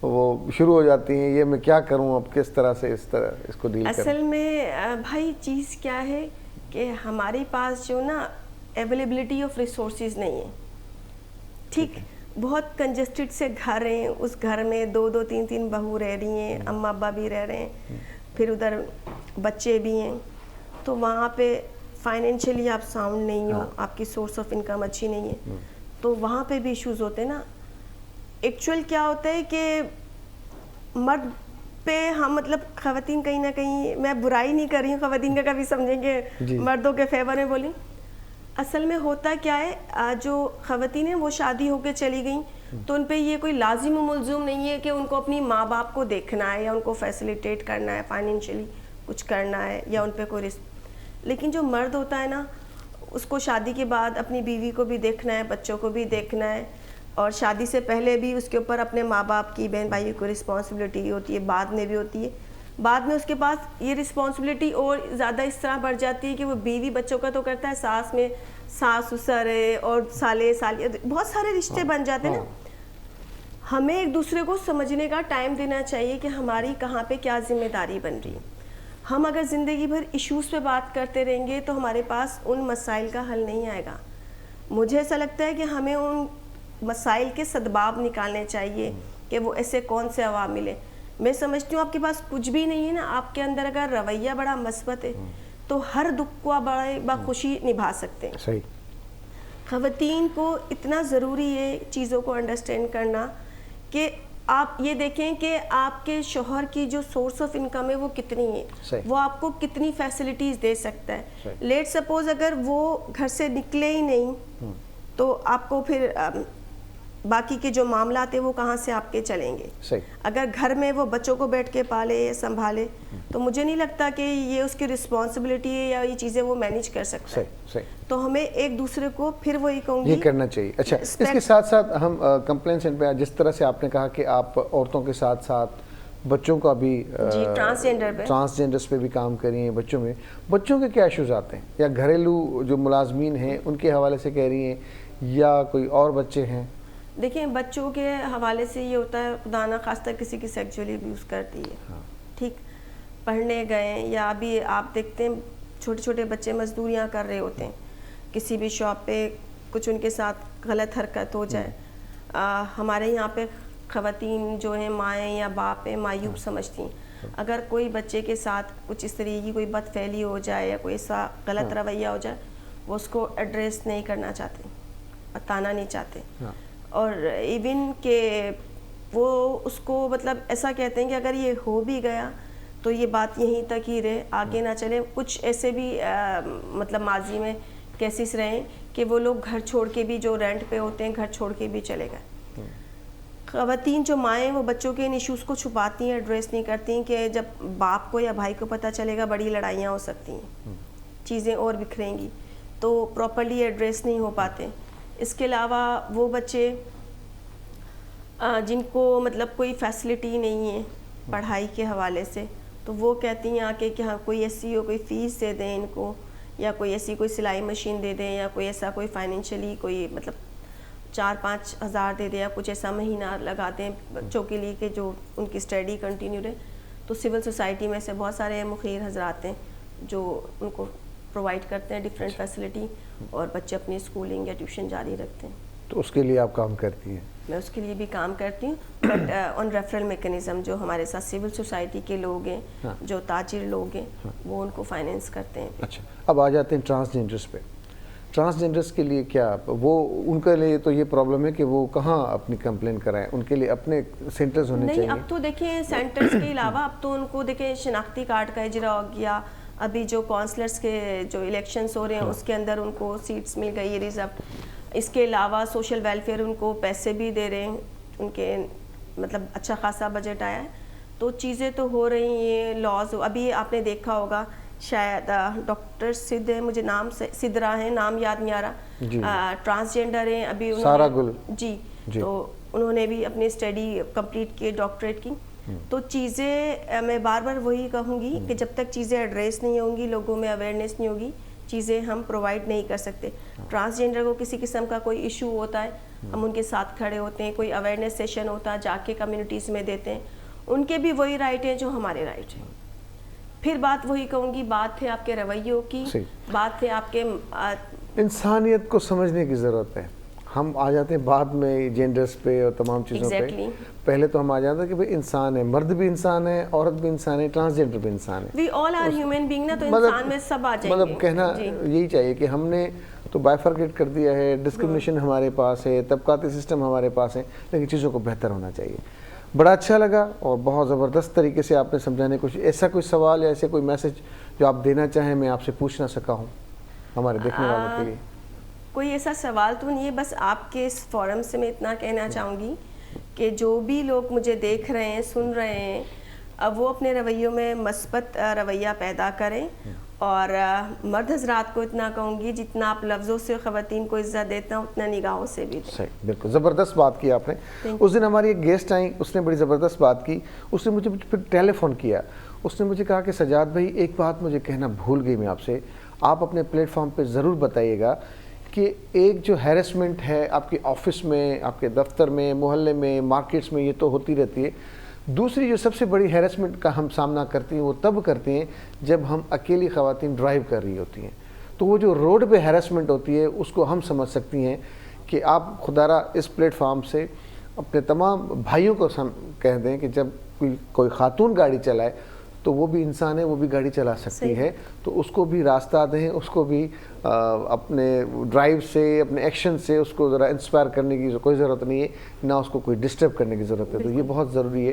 وہ شروع ہو جاتی ہیں, یہ میں کیا کروں اب, کس طرح سے اس کو ڈیل کروں.
اصل میں بھائی چیز کیا ہے کہ ہمارے پاس جو نا اویلیبلٹی آف ریسورسز نہیں ہے, ٹھیک, بہت کنجسٹڈ سے گھر ہیں, اس گھر میں 2 3 بہو رہ رہی ہیں, اماں ابا بھی رہ رہے ہیں, پھر ادھر بچے بھی ہیں, تو وہاں پہ فائنینشلی آپ ساؤنڈ نہیں ہو, آپ کی سورس آف انکم اچھی نہیں ہے, تو وہاں پہ بھی ایشوز ہوتے ہیں نا. ایکچوئل کیا ہوتا ہے کہ مرد پہ ہم مطلب خواتین کہیں نہ کہیں, میں برائی نہیں کر رہی ہوں خواتین کا, کبھی سمجھیں کہ مردوں کے فیور میں بولیں, اصل میں ہوتا کیا ہے جو خواتین ہیں وہ شادی ہو کے چلی گئیں تو ان پہ یہ کوئی لازم و ملزوم نہیں ہے کہ ان کو اپنی ماں باپ کو دیکھنا ہے یا ان کو فیسیلیٹیٹ کرنا ہے, فائنینشلی کچھ کرنا ہے, یا ان پہ کوئی لیکن جو مرد ہوتا ہے نا اس کو شادی کے بعد اپنی بیوی کو بھی دیکھنا ہے, بچوں کو بھی دیکھنا ہے, اور شادی سے پہلے بھی اس کے اوپر اپنے ماں باپ کی, بہن بھائیوں کو رسپانسبلٹی ہوتی ہے, بعد میں بھی ہوتی ہے. بعد میں اس کے پاس یہ رسپانسبلٹی اور زیادہ اس طرح بڑھ جاتی ہے کہ وہ بیوی بچوں کا تو کرتا ہے, ساس میں ساس سسر ہے اور سالے سالی, بہت سارے رشتے بن جاتے ہیں نا. ہمیں ایک دوسرے کو سمجھنے کا ٹائم دینا چاہیے کہ ہماری کہاں پہ کیا ذمہ داری بن رہی ہے. ہم اگر زندگی بھر ایشوز پہ بات کرتے رہیں گے تو ہمارے پاس ان مسائل کا حل نہیں آئے گا. مجھے ایسا لگتا ہے کہ ہمیں ان مسائل کے سدباب نکالنے چاہیے کہ وہ ایسے کون سے عوامل ہیں. میں سمجھتی ہوں آپ کے پاس کچھ بھی نہیں ہے نا, آپ کے اندر اگر رویہ بڑا مثبت ہے تو ہر دکھ کو آپ بڑے بخوشی نبھا سکتے ہیں.
صحیح.
خواتین کو اتنا ضروری ہے چیزوں کو انڈرسٹینڈ کرنا کہ آپ یہ دیکھیں کہ آپ کے شوہر کی جو سورس آف انکم ہے وہ کتنی ہے, وہ آپ کو کتنی فیسلٹیز دے سکتا ہے. لیٹ سپوز اگر وہ گھر سے نکلے ہی نہیں تو آپ کو پھر باقی کے جو معاملات ہیں وہ کہاں سے آپ کے چلیں گے. اگر گھر میں وہ بچوں کو بیٹھ کے پالے سنبھالے تو مجھے نہیں لگتا کہ یہ اس کی رسپانسبلٹی ہے یا یہ چیزیں وہ مینیج کر سکتا ہے. تو ہمیں ایک دوسرے کو پھر وہی کہوں گی
یہ کرنا چاہیے. اچھا اس کے ساتھ ساتھ ہم کمپلین سینٹر پہ جس طرح سے آپ نے کہا کہ آپ عورتوں کے ساتھ ساتھ بچوں کا بھی ٹرانسجینڈرس پہ بھی کام کر رہی ہیں, بچوں کے کیا ایشوز آتے ہیں, یا گھریلو جو ملازمین ہیں ان کے حوالے سے کہہ رہی ہیں یا کوئی اور بچے ہیں؟
دیکھیں بچوں کے حوالے سے یہ ہوتا ہے خدا نہ خواستہ کسی کی سیکچولی ابیوز کرتی ہے, ٹھیک, پڑھنے گئے یا ابھی آپ دیکھتے ہیں چھوٹے چھوٹے بچے مزدوریاں کر رہے ہوتے ہیں, کسی بھی شاپ پہ کچھ ان کے ساتھ غلط حرکت ہو جائے. ہمارے یہاں پہ خواتین جو ہیں مائیں یا باپ ہیں مایوب سمجھتی ہیں, اگر کوئی بچے کے ساتھ کچھ اس طرح کی کوئی بد فعلی ہو جائے یا کوئی ایسا غلط رویہ ہو جائے وہ اس کو ایڈریس نہیں کرنا چاہتے, بتانا نہیں چاہتے, اور ایون کہ وہ اس کو مطلب ایسا کہتے ہیں کہ اگر یہ ہو بھی گیا تو یہ بات یہیں تک ہی رہے, آگے نہ چلے. کچھ ایسے بھی مطلب ماضی میں کیسز رہے کہ وہ لوگ گھر چھوڑ کے بھی, جو رینٹ پہ ہوتے ہیں, گھر چھوڑ کے بھی چلے گئے. خواتین جو مائیں وہ بچوں کے ان ایشوز کو چھپاتی ہیں, ایڈریس نہیں کرتی ہیں کہ جب باپ کو یا بھائی کو پتہ چلے گا بڑی لڑائیاں ہو سکتی ہیں, چیزیں اور بکھریں گی, تو پراپرلی ایڈریس نہیں ہو پاتے. اس کے علاوہ وہ بچے جن کو مطلب کوئی فیسلٹی نہیں ہے پڑھائی کے حوالے سے, تو وہ کہتی ہیں آ کے کہ ہاں کوئی ایسی ہو, کوئی فیس دے دیں ان کو, یا کوئی ایسی کوئی سلائی مشین دے دیں, یا کوئی ایسا کوئی فائنینشلی کوئی مطلب 4-5 ہزار دے دیں, یا کچھ ایسا مہینہ لگا دیں بچوں کے لیے کہ جو ان کی اسٹڈی کنٹینیو رہے. تو سول سوسائٹی میں سے بہت سارے مخیر حضرات ہیں جو ان کو پرووائڈ کرتے ہیں ڈفرینٹ فیسلٹی, اور بچے اپنی اسکولنگ یا ٹیوشن جاری رکھتے ہیں.
تو اس کے لیے آپ کام کرتی ہیں؟
میں اس کے لیے بھی کام کرتی ہوں, بٹ آن ریفرل میکنزم, جو ہمارے ساتھ سول سوسائٹی کے لوگ ہیں, جو تاجر لوگ ہیں, وہ ان کو فائنینس کرتے ہیں.
اچھا, اب آ جاتے ہیں ٹرانسجینڈرس پہ. ٹرانسجینڈرس کے لیے کیا وہ ان کے لیے تو یہ پرابلم ہے کہ وہ کہاں اپنی کمپلین کرائیں, ان کے لیے اپنے سینٹرز ہونے چاہیے.
نہیں, اب تو دیکھیں سینٹرز کے علاوہ اب تو ان کو دیکھیں شناختی کارڈ کا اجرا ہو گیا, ابھی جو کونسلرس کے جو الیکشنز ہو رہے ہیں اس کے اندر ان کو سیٹس مل گئی ہے ریزرو. اس کے علاوہ سوشل ویلفیئر ان کو پیسے بھی دے رہے ہیں, ان کے مطلب اچھا خاصا بجٹ آیا ہے. تو چیزیں تو ہو رہی ہیں, لاز. ابھی آپ نے دیکھا ہوگا شاید ڈاکٹر سدھ ہے, مجھے نام سے سدرا ہے, نام یاد نہیں آ رہا, ٹرانسجینڈر ہیں ابھی,
سارا گل
جی, تو انہوں نے بھی اپنی اسٹڈی کمپلیٹ کی, ڈاکٹریٹ کی. تو چیزیں میں بار بار وہی کہوں گی کہ جب تک چیزیں ایڈریس نہیں ہوں گی, لوگوں میں اویئرنیس نہیں ہوگی, چیزیں ہم پرووائڈ نہیں کر سکتے. ٹرانسجینڈر کو کسی قسم کا کوئی ایشو ہوتا ہے, ہم ان کے ساتھ کھڑے ہوتے ہیں, کوئی اویئرنیس سیشن ہوتا ہے جا کے کمیونٹیز میں دیتے ہیں, ان کے بھی وہی رائٹ ہیں جو ہمارے رائٹ ہیں. پھر بات وہی کہوں گی, بات ہے آپ کے رویوں کی, بات ہے آپ کے
انسانیت کو سمجھنے کی ضرورت ہے. ہم آ جاتے ہیں بعد میں جینڈرز پہ اور تمام چیزوں پہ, پہلے تو ہم آ جاتے ہیں کہ بھئی انسان ہے, مرد بھی انسان ہے, عورت بھی انسان ہے, ٹرانسجینڈر بھی انسان ہے.
وی آل آر ہیومن بینگ نا, تو انسان میں سب آ جائیں گے.
مطلب کہنا یہی چاہیے کہ ہم نے تو بائیفرکیٹ کر دیا ہے, ڈسکرمنیشن ہمارے پاس ہے, طبقاتی سسٹم ہمارے پاس ہے, لیکن چیزوں کو بہتر ہونا چاہیے. بڑا اچھا لگا اور بہت زبردست طریقے سے آپ نے سمجھانے کچھ ایسا کوئی سوال یا ایسے کوئی میسج جو آپ دینا چاہیں میں آپ سے پوچھ نہ سکا ہوں ہمارے دیکھنے والوں کے لیے؟
کوئی ایسا سوال تو نہیں ہے, بس آپ کے اس فورم سے میں اتنا کہنا چاہوں گی کہ جو بھی لوگ مجھے دیکھ رہے ہیں, سن رہے ہیں, وہ اپنے رویوں میں مثبت رویہ پیدا کریں. اور مرد حضرات کو اتنا کہوں گی, جتنا آپ لفظوں سے خواتین کو عزت دیتے ہیں اتنا نگاہوں سے بھی دیں.
صحیح, بالکل زبردست بات کی آپ نے. اس دن ہماری ایک گیسٹ آئیں, اس نے بڑی زبردست بات کی. اس نے مجھے پھر ٹیلی فون کیا, اس نے مجھے کہا کہ سجاد بھائی ایک بات مجھے کہنا بھول گئی میں آپ سے, آپ اپنے پلیٹ فارم پہ ضرور بتائیے گا کہ ایک جو ہیرسمنٹ ہے آپ کے آفس میں, آپ کے دفتر میں, محلے میں, مارکیٹس میں, یہ تو ہوتی رہتی ہے. دوسری جو سب سے بڑی ہیرسمنٹ کا ہم سامنا کرتے ہیں وہ تب کرتے ہیں جب ہم اکیلی خواتین ڈرائیو کر رہی ہوتی ہیں. تو وہ جو روڈ پہ ہیرسمنٹ ہوتی ہے اس کو ہم سمجھ سکتی ہیں کہ آپ خدارہ اس پلیٹ فارم سے اپنے تمام بھائیوں کو کہہ دیں کہ جب کوئی خاتون گاڑی چلائے تو وہ بھی انسان ہے, وہ بھی گاڑی چلا سکتی ہے, تو اس کو بھی راستہ دیں, اس کو بھی اپنے ڈرائیو سے, اپنے ایکشن سے اس کو ذرا انسپائر کرنے کی کوئی ضرورت نہیں ہے, نہ اس کو کوئی ڈسٹرب کرنے کی ضرورت ہے. تو یہ بہت ضروری ہے.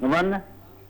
1।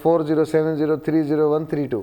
4070300132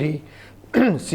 D, C